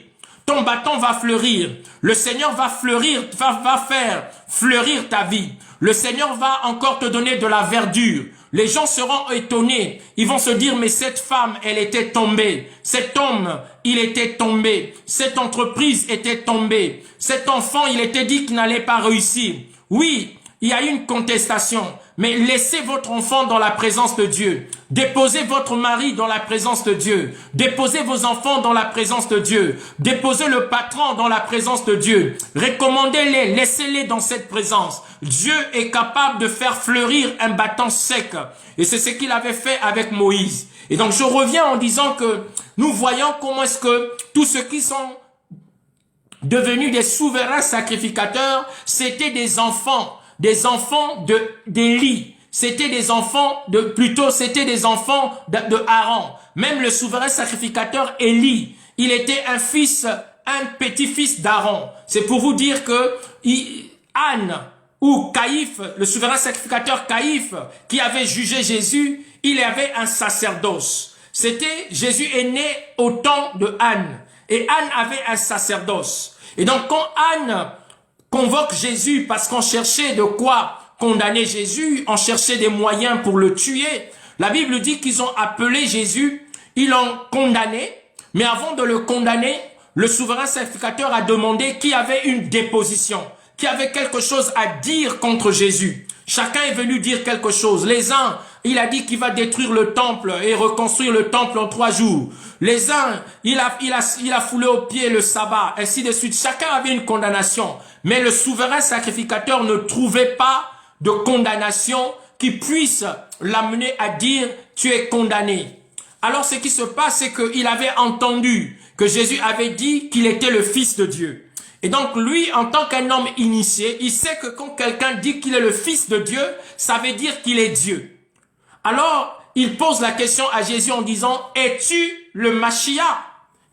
Ton bâton va fleurir. Le Seigneur va fleurir, va faire fleurir ta vie. Le Seigneur va encore te donner de la verdure. Les gens seront étonnés. Ils vont se dire, mais cette femme, elle était tombée. Cet homme, il était tombé. Cette entreprise était tombée. Cet enfant, il était dit qu'il n'allait pas réussir. Oui, il y a une contestation. Mais laissez votre enfant dans la présence de Dieu. Déposez votre mari dans la présence de Dieu. Déposez vos enfants dans la présence de Dieu. Déposez le patron dans la présence de Dieu. Recommandez-les, laissez-les dans cette présence. Dieu est capable de faire fleurir un bâton sec. Et c'est ce qu'il avait fait avec Moïse. Et donc je reviens en disant que nous voyons comment est-ce que tous ceux qui sont devenus des souverains sacrificateurs, c'était des enfants d'Élie. C'était des enfants c'était des enfants de Aaron. Même le souverain sacrificateur Élie, il était un petit-fils d'Aaron. C'est pour vous dire que Anne ou Caïphe, le souverain sacrificateur Caïphe, qui avait jugé Jésus, il avait un sacerdoce. Jésus est né au temps de Anne. Et Anne avait un sacerdoce. Et donc quand Anne convoque Jésus parce qu'on cherchait de quoi condamner Jésus, on cherchait des moyens pour le tuer. La Bible dit qu'ils ont appelé Jésus, ils l'ont condamné, mais avant de le condamner, le souverain sacrificateur a demandé qui avait une déposition, qui avait quelque chose à dire contre Jésus. Chacun est venu dire quelque chose. Les uns, il a dit qu'il va détruire le temple et reconstruire le temple en 3 jours. Les uns, il a foulé aux pieds le sabbat, ainsi de suite. Chacun avait une condamnation. Mais le souverain sacrificateur ne trouvait pas de condamnation qui puisse l'amener à dire « tu es condamné ». Alors ce qui se passe, c'est qu'il avait entendu que Jésus avait dit qu'il était le Fils de Dieu. Et donc lui, en tant qu'un homme initié, il sait que quand quelqu'un dit qu'il est le Fils de Dieu, ça veut dire qu'il est Dieu. Alors, il pose la question à Jésus en disant « es-tu le Mashiach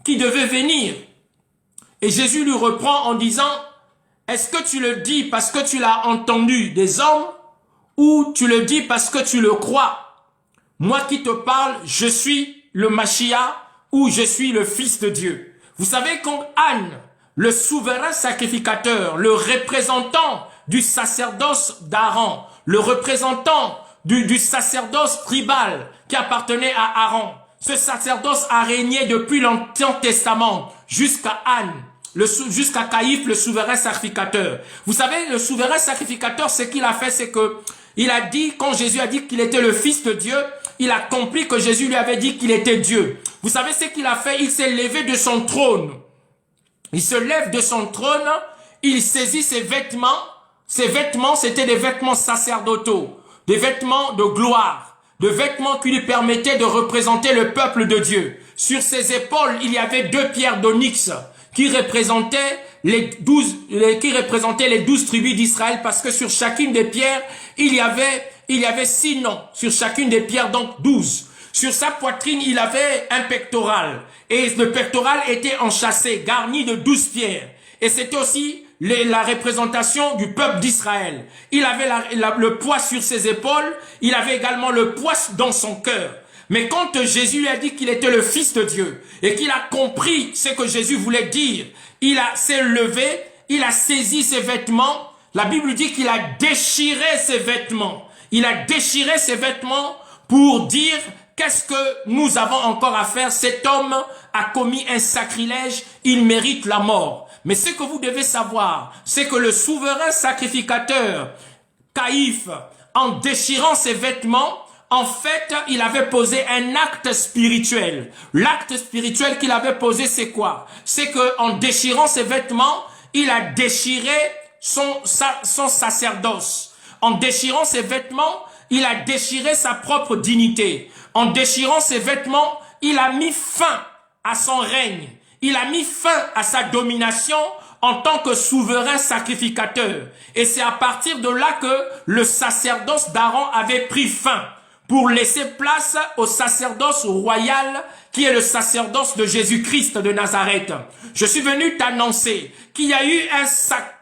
qui devait venir ?» Et Jésus lui reprend en disant « est-ce que tu le dis parce que tu l'as entendu des hommes ou tu le dis parce que tu le crois? Moi qui te parle, je suis le Mashiach ou je suis le Fils de Dieu. » Vous savez, quand Anne, le souverain sacrificateur, le représentant du sacerdoce d'Aaron, le représentant du sacerdoce tribal qui appartenait à Aaron, ce sacerdoce a régné depuis l'Ancien Testament jusqu'à Anne, jusqu'à Caïphe, le souverain sacrificateur. Vous savez, le souverain sacrificateur, ce qu'il a fait, c'est que il a dit, quand Jésus a dit qu'il était le Fils de Dieu, il a compris que Jésus lui avait dit qu'il était Dieu. Vous savez ce qu'il a fait? Il s'est levé de son trône. Il se lève de son trône, il saisit ses vêtements. Ses vêtements, c'était des vêtements sacerdotaux, des vêtements de gloire, des vêtements qui lui permettaient de représenter le peuple de Dieu. Sur ses épaules, il y avait 2 pierres d'onyx qui représentaient les 12 tribus d'Israël, parce que sur chacune des pierres, il y avait 6 noms, sur chacune des pierres, donc 12. Sur sa poitrine, il avait un pectoral. Et le pectoral était enchâssé, garni de 12 pierres. Et c'était aussi la représentation du peuple d'Israël. Il avait le poids sur ses épaules. Il avait également le poids dans son cœur. Mais quand Jésus lui a dit qu'il était le Fils de Dieu et qu'il a compris ce que Jésus voulait dire, il s'est levé, il a saisi ses vêtements. La Bible dit qu'il a déchiré ses vêtements. Il a déchiré ses vêtements pour dire: qu'est-ce que nous avons encore à faire? Cet homme a commis un sacrilège, il mérite la mort. Mais ce que vous devez savoir, c'est que le souverain sacrificateur, Caïphe, en déchirant ses vêtements, En fait, il avait posé un acte spirituel. L'acte spirituel qu'il avait posé, c'est quoi? C'est que en déchirant ses vêtements, il a déchiré son sacerdoce. En déchirant ses vêtements, il a déchiré sa propre dignité. En déchirant ses vêtements, il a mis fin à son règne. Il a mis fin à sa domination en tant que souverain sacrificateur. Et c'est à partir de là que le sacerdoce d'Aaron avait pris fin pour laisser place au sacerdoce royal qui est le sacerdoce de Jésus-Christ de Nazareth. Je suis venu t'annoncer qu'il y a eu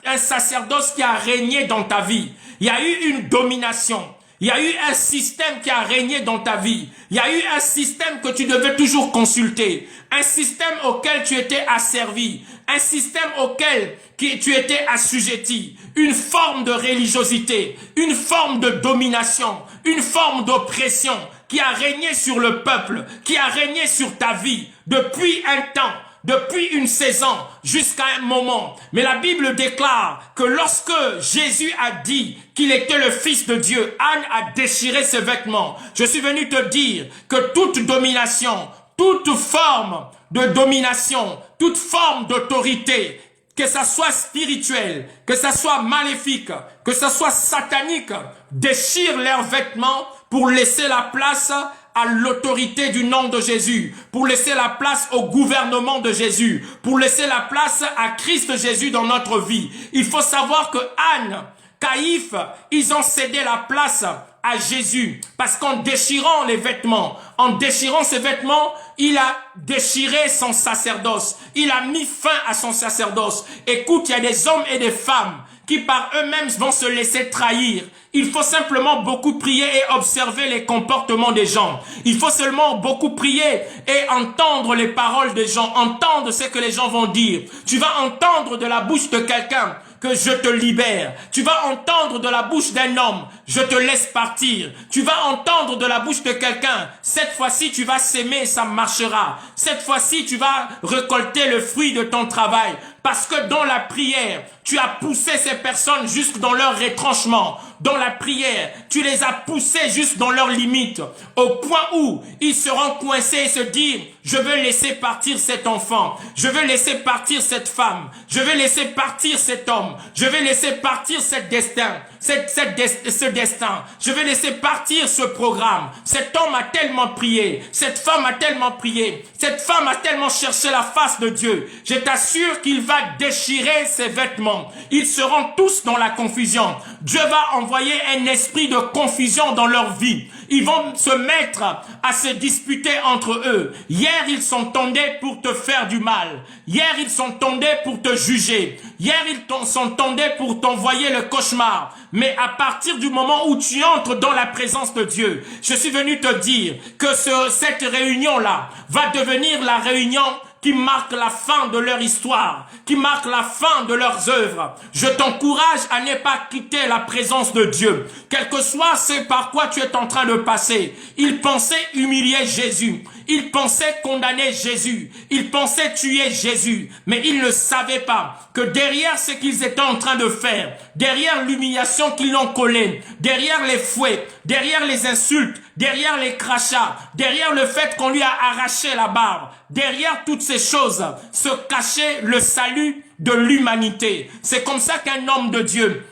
un sacerdoce qui a régné dans ta vie. Il y a eu une domination. Il y a eu un système qui a régné dans ta vie. Il y a eu un système que tu devais toujours consulter. Un système auquel tu étais asservi. Un système auquel tu étais assujetti. Une forme de religiosité. Une forme de domination. Une forme d'oppression qui a régné sur le peuple. Qui a régné sur ta vie depuis un temps. Depuis une saison jusqu'à un moment. Mais la Bible déclare que lorsque Jésus a dit qu'il était le Fils de Dieu, Anne a déchiré ses vêtements. Je suis venu te dire que toute domination, toute forme de domination, toute forme d'autorité, que ça soit spirituel, que ça soit maléfique, que ça soit satanique, déchirent leurs vêtements pour laisser la place à l'autorité du nom de Jésus, pour laisser la place au gouvernement de Jésus, pour laisser la place à Christ Jésus dans notre vie. Il faut savoir que Anne, Caïphe, ils ont cédé la place à Jésus, parce qu'en déchirant les vêtements, en déchirant ses vêtements, il a déchiré son sacerdoce, il a mis fin à son sacerdoce. Écoute, il y a des hommes et des femmes qui par eux-mêmes vont se laisser trahir. Il faut simplement beaucoup prier et observer les comportements des gens. Il faut seulement beaucoup prier et entendre les paroles des gens, entendre ce que les gens vont dire. Tu vas entendre de la bouche de quelqu'un que je te libère. Tu vas entendre de la bouche d'un homme, je te laisse partir. Tu vas entendre de la bouche de quelqu'un, cette fois-ci tu vas s'aimer, ça marchera. Cette fois-ci tu vas récolter le fruit de ton travail. Parce que dans la prière, tu as poussé ces personnes jusque dans leur retranchement. Dans la prière, tu les as poussés jusque dans leurs limites. Au point où ils seront coincés et se dire, je veux laisser partir cet enfant. Je veux laisser partir cette femme. Je veux laisser partir cet homme. Je vais laisser partir ce destin. Je vais laisser partir ce programme. Cet homme a tellement prié. Cette femme a tellement prié. Cette femme a tellement cherché la face de Dieu. Je t'assure qu'il va déchirer ses vêtements. Ils seront tous dans la confusion. Dieu va envoyer un esprit de confusion dans leur vie. Ils vont se mettre à se disputer entre eux. Hier, ils s'entendaient pour te faire du mal. Hier, ils s'entendaient pour te juger. Hier, ils s'entendaient pour t'envoyer le cauchemar. Mais à partir du moment où tu entres dans la présence de Dieu, je suis venu te dire que cette réunion-là va devenir la réunion qui marque la fin de leur histoire, qui marque la fin de leurs œuvres. Je t'encourage à ne pas quitter la présence de Dieu, quel que soit ce par quoi tu es en train de passer. Ils pensaient humilier Jésus, ils pensaient condamner Jésus, ils pensaient tuer Jésus, mais ils ne savaient pas que derrière ce qu'ils étaient en train de faire, derrière l'humiliation qu'ils ont collée, derrière les fouets, derrière les insultes, derrière les crachats, derrière le fait qu'on lui a arraché la barbe, derrière toutes ces choses se cachait le salut de l'humanité. C'est comme ça qu'un homme de Dieu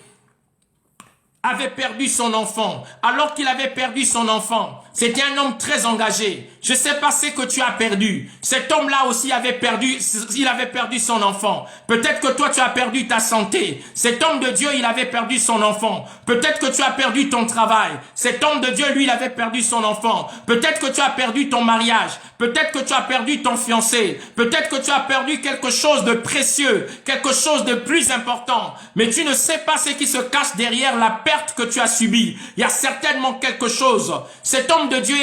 avait perdu son enfant. Alors qu'il avait perdu son enfant, c'était un homme très engagé. Je ne sais pas ce que tu as perdu. Cet homme-là aussi avait perdu son enfant. Peut-être que toi tu as perdu ta santé. Cet homme de Dieu, il avait perdu son enfant. Peut-être que tu as perdu ton travail. Cet homme de Dieu, lui, il avait perdu son enfant. Peut-être que tu as perdu ton mariage. Peut-être que tu as perdu ton fiancé. Peut-être que tu as perdu quelque chose de précieux, quelque chose de plus important. Mais tu ne sais pas ce qui se cache derrière la perte que tu as subie. Il y a certainement quelque chose. Cet homme de Dieu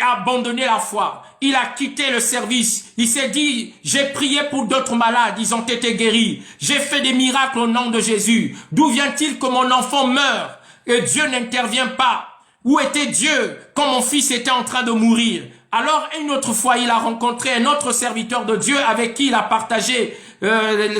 a abandonné la foi. Il a quitté le service. Il s'est dit, j'ai prié pour d'autres malades, ils ont été guéris. J'ai fait des miracles au nom de Jésus. D'où vient-il que mon enfant meurt et Dieu n'intervient pas? Où était Dieu quand mon fils était en train de mourir? Alors, une autre fois, il a rencontré un autre serviteur de Dieu avec qui il a partagé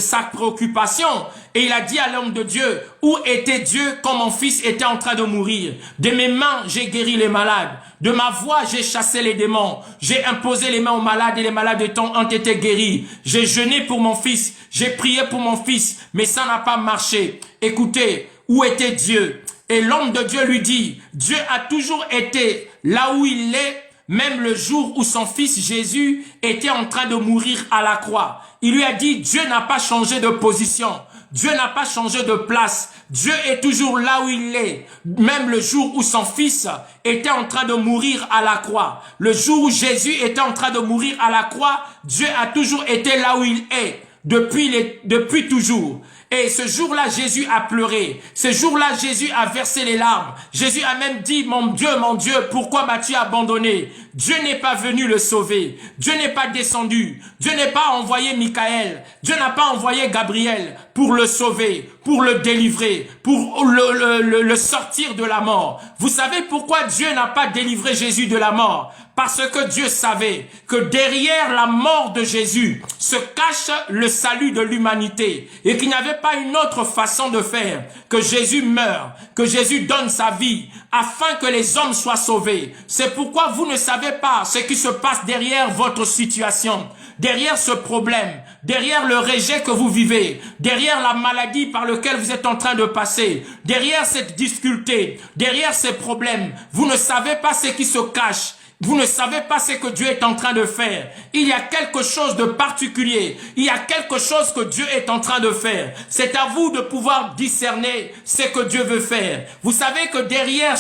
sa préoccupation. Et il a dit à l'homme de Dieu, où était Dieu quand mon fils était en train de mourir? De mes mains, j'ai guéri les malades. De ma voix, j'ai chassé les démons. J'ai imposé les mains aux malades et les malades ont été guéris. J'ai jeûné pour mon fils. J'ai prié pour mon fils. Mais ça n'a pas marché. Écoutez, où était Dieu? Et l'homme de Dieu lui dit, Dieu a toujours été là où il est, même le jour où son fils Jésus était en train de mourir à la croix. Il lui a dit, Dieu n'a pas changé de position. Dieu n'a pas changé de place. Dieu est toujours là où il est. Même le jour où son fils était en train de mourir à la croix. Le jour où Jésus était en train de mourir à la croix, Dieu a toujours été là où il est. Depuis toujours. Et ce jour-là, Jésus a pleuré. Ce jour-là, Jésus a versé les larmes. Jésus a même dit, mon Dieu, pourquoi m'as-tu abandonné? Dieu n'est pas venu le sauver. Dieu n'est pas descendu. Dieu n'est pas envoyé Michael. Dieu n'a pas envoyé Gabriel pour le sauver, pour le délivrer, pour le sortir de la mort. Vous savez pourquoi Dieu n'a pas délivré Jésus de la mort? Parce que Dieu savait que derrière la mort de Jésus se cache le salut de l'humanité et qu'il n'y avait pas une autre façon de faire que Jésus meure, que Jésus donne sa vie afin que les hommes soient sauvés. C'est pourquoi vous ne savez pas ce qui se passe derrière votre situation, derrière ce problème, derrière le rejet que vous vivez, derrière la maladie par laquelle vous êtes en train de passer, derrière cette difficulté, derrière ces problèmes. Vous ne savez pas ce qui se cache. Vous ne savez pas ce que Dieu est en train de faire. Il y a quelque chose de particulier. Il y a quelque chose que Dieu est en train de faire. C'est à vous de pouvoir discerner ce que Dieu veut faire. Vous savez que derrière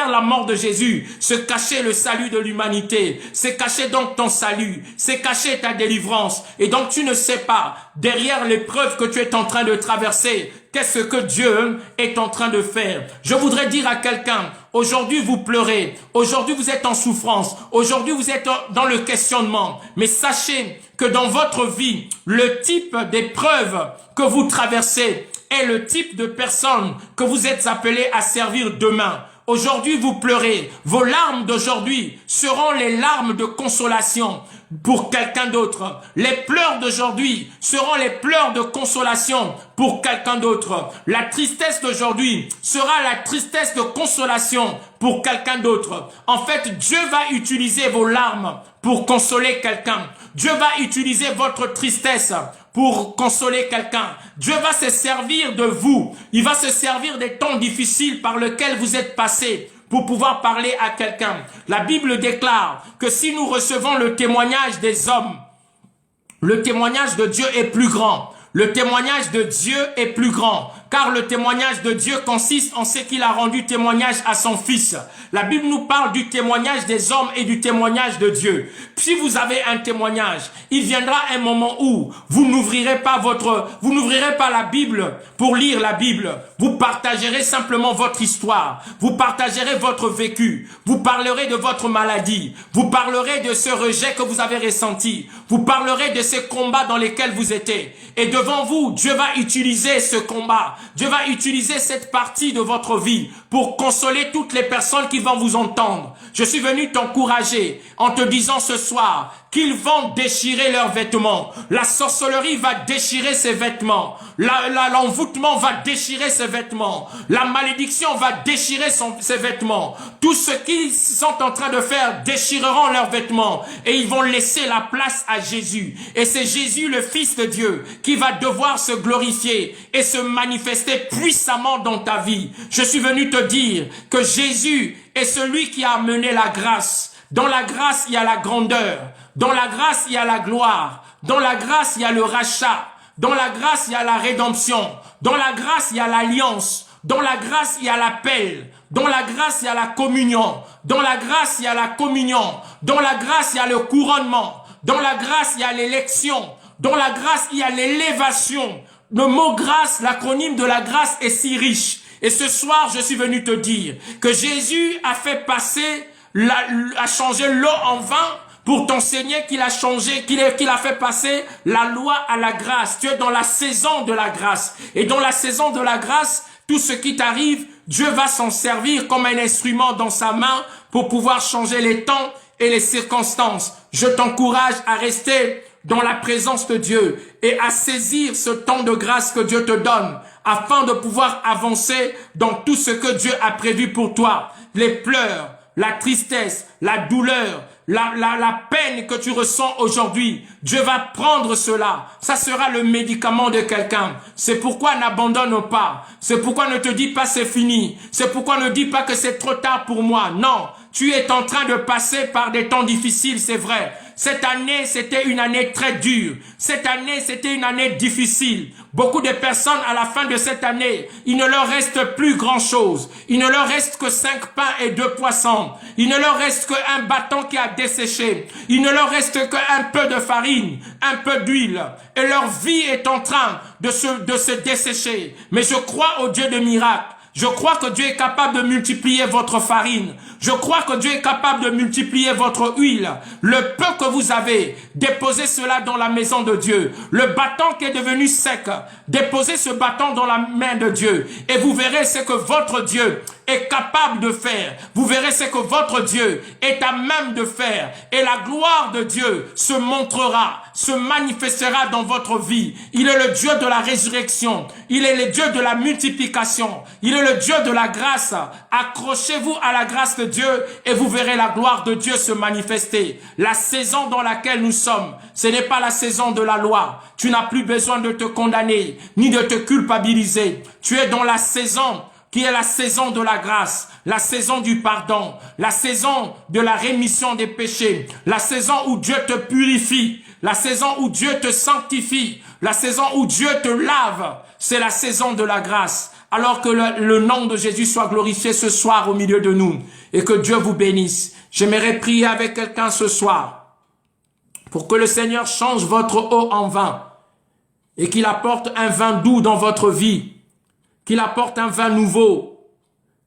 la mort de Jésus, se cachait le salut de l'humanité. Se cachait donc ton salut. Se cachait ta délivrance. Et donc tu ne sais pas, derrière l'épreuve que tu es en train de traverser, qu'est-ce que Dieu est en train de faire? Je voudrais dire à quelqu'un, aujourd'hui vous pleurez, aujourd'hui vous êtes en souffrance, aujourd'hui vous êtes dans le questionnement. Mais sachez que dans votre vie, le type d'épreuve que vous traversez est le type de personne que vous êtes appelé à servir demain. Aujourd'hui, vous pleurez. Vos larmes d'aujourd'hui seront les larmes de consolation pour quelqu'un d'autre. Les pleurs d'aujourd'hui seront les pleurs de consolation pour quelqu'un d'autre. La tristesse d'aujourd'hui sera la tristesse de consolation pour quelqu'un d'autre. En fait, Dieu va utiliser vos larmes pour consoler quelqu'un. Dieu va utiliser votre tristesse pour consoler quelqu'un. Dieu va se servir de vous. Il va se servir des temps difficiles par lesquels vous êtes passés pour pouvoir parler à quelqu'un. La Bible déclare que si nous recevons le témoignage des hommes, le témoignage de Dieu est plus grand. Le témoignage de Dieu est plus grand, car le témoignage de Dieu consiste en ce qu'il a rendu témoignage à son Fils. La Bible nous parle du témoignage des hommes et du témoignage de Dieu. Si vous avez un témoignage, il viendra un moment où vous n'ouvrirez pas la Bible pour lire la Bible. Vous partagerez simplement votre histoire. Vous partagerez votre vécu. Vous parlerez de votre maladie. Vous parlerez de ce rejet que vous avez ressenti. Vous parlerez de ces combats dans lesquels vous étiez. Et devant vous, Dieu va utiliser ce combat. Dieu va utiliser cette partie de votre vie pour consoler toutes les personnes qui vont vous entendre. Je suis venu t'encourager en te disant ce soir qu'ils vont déchirer leurs vêtements. La sorcellerie va déchirer ses vêtements. L'envoûtement va déchirer ses vêtements. La malédiction va déchirer ses vêtements. Tout ce qu'ils sont en train de faire déchireront leurs vêtements et ils vont laisser la place à Jésus. Et c'est Jésus, le Fils de Dieu, qui va devoir se glorifier et se manifester puissamment dans ta vie. Je suis venu te dire que Jésus est celui qui a amené la grâce. Dans la grâce, il y a la grandeur. Dans la grâce, il y a la gloire. Dans la grâce, il y a le rachat. Dans la grâce, il y a la rédemption. Dans la grâce, il y a l'alliance. Dans la grâce, il y a l'appel. Dans la grâce, il y a la communion. Dans la grâce, il y a la communion. Dans la grâce, il y a le couronnement. Dans la grâce, il y a l'élection. Dans la grâce, il y a l'élévation. Le mot grâce, l'acronyme de la grâce est si riche. Et ce soir, je suis venu te dire que Jésus a fait passer, a changé l'eau en vin pour t'enseigner qu'il a changé, qu'il a fait passer la loi à la grâce. Tu es dans la saison de la grâce. Et dans la saison de la grâce, tout ce qui t'arrive, Dieu va s'en servir comme un instrument dans sa main pour pouvoir changer les temps et les circonstances. Je t'encourage à rester dans la présence de Dieu et à saisir ce temps de grâce que Dieu te donne afin de pouvoir avancer dans tout ce que Dieu a prévu pour toi. Les pleurs, la tristesse, la douleur, la peine que tu ressens aujourd'hui, Dieu va prendre cela. Ça sera le médicament de quelqu'un. C'est pourquoi n'abandonne pas. C'est pourquoi ne te dis pas c'est fini. C'est pourquoi ne dis pas que c'est trop tard pour moi. Non, tu es en train de passer par des temps difficiles, c'est vrai. Cette année, c'était une année très dure. Cette année, c'était une année difficile. Beaucoup de personnes, à la fin de cette année, il ne leur reste plus grand-chose. Il ne leur reste que 5 pains et 2 poissons. Il ne leur reste qu'un bâton qui a desséché. Il ne leur reste qu'un peu de farine, un peu d'huile. Et leur vie est en train de se dessécher. Mais je crois au Dieu de miracles. Je crois que Dieu est capable de multiplier votre farine. Je crois que Dieu est capable de multiplier votre huile. Le peu que vous avez, déposez cela dans la maison de Dieu. Le bâton qui est devenu sec, déposez ce bâton dans la main de Dieu. Et vous verrez ce que votre Dieu est capable de faire. Vous verrez ce que votre Dieu est à même de faire. Et la gloire de Dieu se montrera, se manifestera dans votre vie. Il est le Dieu de la résurrection. Il est le Dieu de la multiplication. Il est le Dieu de la grâce. Accrochez-vous à la grâce de Dieu et vous verrez la gloire de Dieu se manifester. La saison dans laquelle nous sommes, ce n'est pas la saison de la loi. Tu n'as plus besoin de te condamner, ni de te culpabiliser. Tu es dans la saison qui est la saison de la grâce, la saison du pardon, la saison de la rémission des péchés, la saison où Dieu te purifie, la saison où Dieu te sanctifie, la saison où Dieu te lave. C'est la saison de la grâce. Alors que le nom de Jésus soit glorifié ce soir au milieu de nous et que Dieu vous bénisse. J'aimerais prier avec quelqu'un ce soir pour que le Seigneur change votre eau en vin et qu'il apporte un vin doux dans votre vie, qu'il apporte un vin nouveau,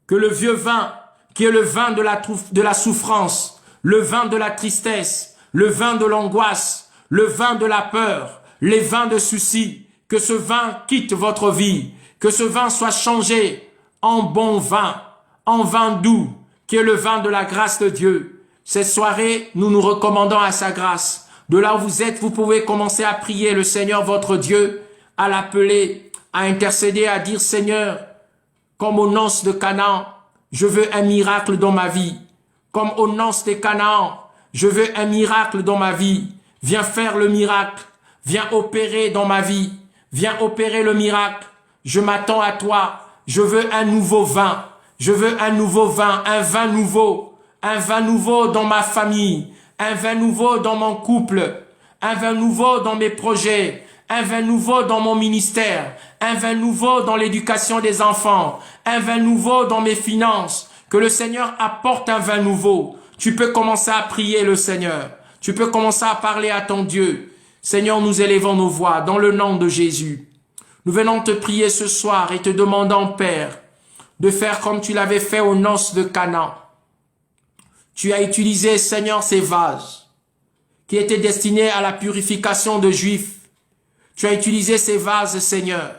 que le vieux vin, qui est le vin de la souffrance, le vin de la tristesse, le vin de l'angoisse, le vin de la peur, les vins de soucis, que ce vin quitte votre vie, que ce vin soit changé en bon vin, en vin doux, qui est le vin de la grâce de Dieu. Cette soirée, nous nous recommandons à sa grâce. De là où vous êtes, vous pouvez commencer à prier le Seigneur votre Dieu, à l'appeler, à intercéder, à dire Seigneur, comme aux noces de Canaan, je veux un miracle dans ma vie. Comme aux noces de Canaan, je veux un miracle dans ma vie. Viens faire le miracle. Viens opérer dans ma vie. Viens opérer le miracle. Je m'attends à toi. Je veux un nouveau vin. Je veux un nouveau vin, un vin nouveau. Un vin nouveau dans ma famille. Un vin nouveau dans mon couple. Un vin nouveau dans mes projets. Un vin nouveau dans mon ministère. Un vin nouveau dans l'éducation des enfants. Un vin nouveau dans mes finances. Que le Seigneur apporte un vin nouveau. Tu peux commencer à prier le Seigneur. Tu peux commencer à parler à ton Dieu. Seigneur, nous élevons nos voix dans le nom de Jésus. Nous venons te prier ce soir et te demandons, Père, de faire comme tu l'avais fait aux noces de Canaan. Tu as utilisé, Seigneur, ces vases qui étaient destinés à la purification de Juifs. Tu as utilisé ces vases, Seigneur,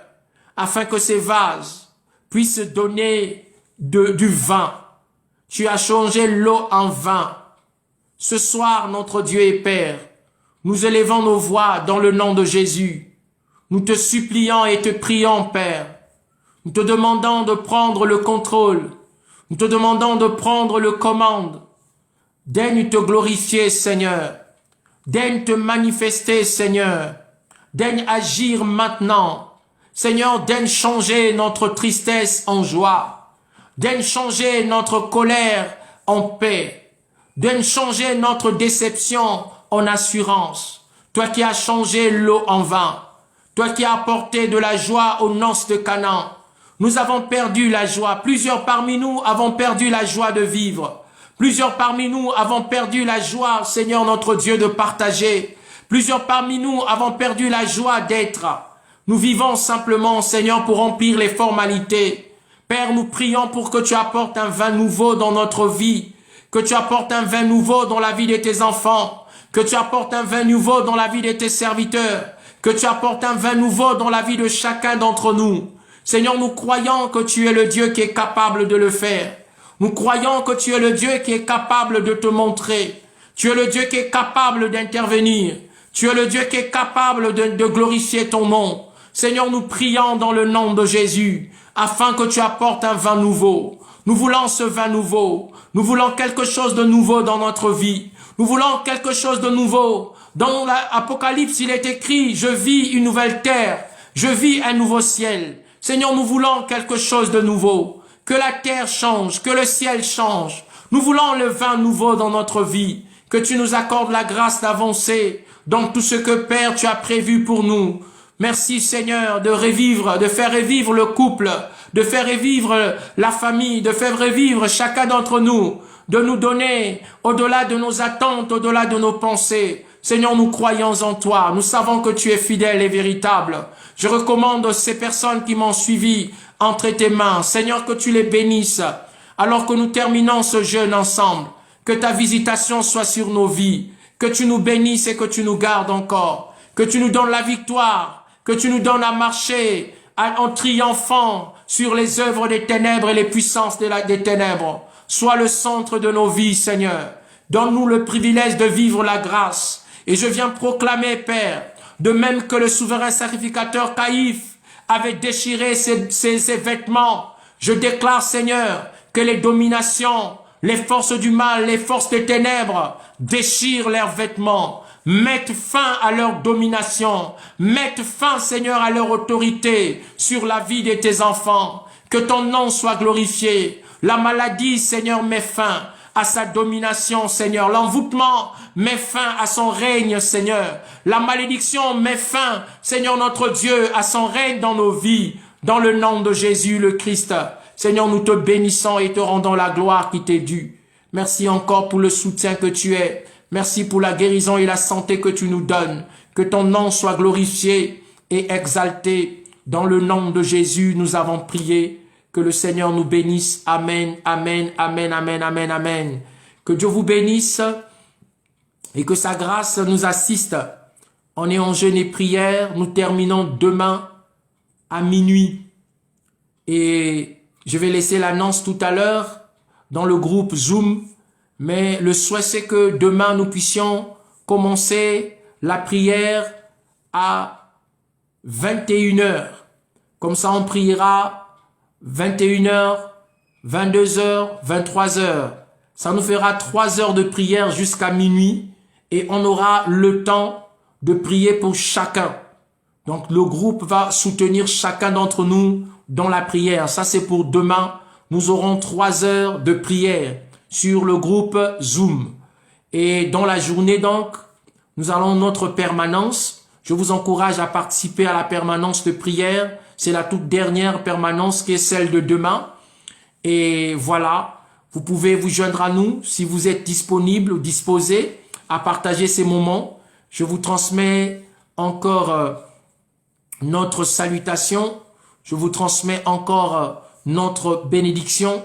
afin que ces vases puissent donner du vin. Tu as changé l'eau en vin. Ce soir, notre Dieu et Père, nous élevons nos voix dans le nom de Jésus. Nous te supplions et te prions, Père. Nous te demandons de prendre le contrôle. Nous te demandons de prendre le commande. Daigne te glorifier, Seigneur. Daigne te manifester, Seigneur. Daigne agir maintenant. Seigneur, daigne changer notre tristesse en joie. Daigne changer notre colère en paix. Daigne changer notre déception en assurance. Toi qui as changé l'eau en vin. Toi qui as apporté de la joie aux noces de Canaan. Nous avons perdu la joie. Plusieurs parmi nous avons perdu la joie de vivre. Plusieurs parmi nous avons perdu la joie, Seigneur notre Dieu, de partager. Plusieurs parmi nous avons perdu la joie d'être. Nous vivons simplement, Seigneur, pour remplir les formalités. Père, nous prions pour que tu apportes un vin nouveau dans notre vie. Que tu apportes un vin nouveau dans la vie de tes enfants. Que tu apportes un vin nouveau dans la vie de tes serviteurs. Que tu apportes un vin nouveau dans la vie de chacun d'entre nous. Seigneur, nous croyons que tu es le Dieu qui est capable de le faire. Nous croyons que tu es le Dieu qui est capable de te montrer. Tu es le Dieu qui est capable d'intervenir. Tu es le Dieu qui est capable de glorifier ton nom. Seigneur, nous prions dans le nom de Jésus, afin que tu apportes un vin nouveau. Nous voulons ce vin nouveau. Nous voulons quelque chose de nouveau dans notre vie. Nous voulons quelque chose de nouveau. Dans l'Apocalypse, il est écrit, je vis une nouvelle terre. Je vis un nouveau ciel. Seigneur, nous voulons quelque chose de nouveau. Que la terre change, que le ciel change. Nous voulons le vin nouveau dans notre vie. Que tu nous accordes la grâce d'avancer dans tout ce que, Père, tu as prévu pour nous. Merci, Seigneur, de faire revivre le couple, de faire revivre la famille, de faire revivre chacun d'entre nous, de nous donner au-delà de nos attentes, au-delà de nos pensées. Seigneur, nous croyons en toi. Nous savons que tu es fidèle et véritable. Je recommande ces personnes qui m'ont suivi entre tes mains. Seigneur, que tu les bénisses. Alors que nous terminons ce jeûne ensemble, que ta visitation soit sur nos vies, que tu nous bénisses et que tu nous gardes encore, que tu nous donnes la victoire, que tu nous donnes à marcher en triomphant sur les œuvres des ténèbres et les puissances des ténèbres. Sois le centre de nos vies, Seigneur. Donne-nous le privilège de vivre la grâce. Et je viens proclamer, Père, de même que le souverain sacrificateur Caïphe avait déchiré ses vêtements, je déclare, Seigneur, que les dominations, les forces du mal, les forces des ténèbres déchirent leurs vêtements, mettent fin à leur domination, mettent fin, Seigneur, à leur autorité sur la vie de tes enfants. Que ton nom soit glorifié. La maladie, Seigneur, met fin à sa domination, Seigneur. L'envoûtement met fin à son règne, Seigneur. La malédiction met fin, Seigneur notre Dieu, à son règne dans nos vies, dans le nom de Jésus le Christ. Seigneur, nous te bénissons et te rendons la gloire qui t'est due. Merci encore pour le soutien que tu es. Merci pour la guérison et la santé que tu nous donnes. Que ton nom soit glorifié et exalté. Dans le nom de Jésus, nous avons prié. Que le Seigneur nous bénisse. Amen, amen, amen, amen, amen, amen. Que Dieu vous bénisse et que sa grâce nous assiste. On est en jeûne et prière. Nous terminons demain à minuit. Et je vais laisser l'annonce tout à l'heure dans le groupe Zoom. Mais le souhait, c'est que demain, nous puissions commencer la prière à 21h. Comme ça, on priera 21h, 22h, 23h. Ça nous fera 3 heures de prière jusqu'à minuit et on aura le temps de prier pour chacun. Donc, le groupe va soutenir chacun d'entre nous dans la prière. Ça, c'est pour demain. Nous aurons 3 heures de prière sur le groupe Zoom. Et dans la journée, donc, nous allons notre permanence. Je vous encourage à participer à la permanence de prière. C'est la toute dernière permanence qui est celle de demain. Et voilà, vous pouvez vous joindre à nous si vous êtes disponible ou disposé à partager ces moments. Je vous transmets encore notre salutation. Je vous transmets encore notre bénédiction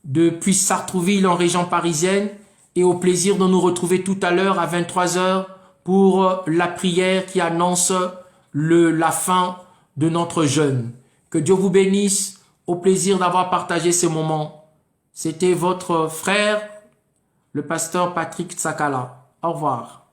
depuis Sartrouville en région parisienne et au plaisir de nous retrouver tout à l'heure à 23h pour la prière qui annonce la fin de notre jeûne. Que Dieu vous bénisse, au plaisir d'avoir partagé ces moments. C'était votre frère, le pasteur Patrick Tsakala. Au revoir.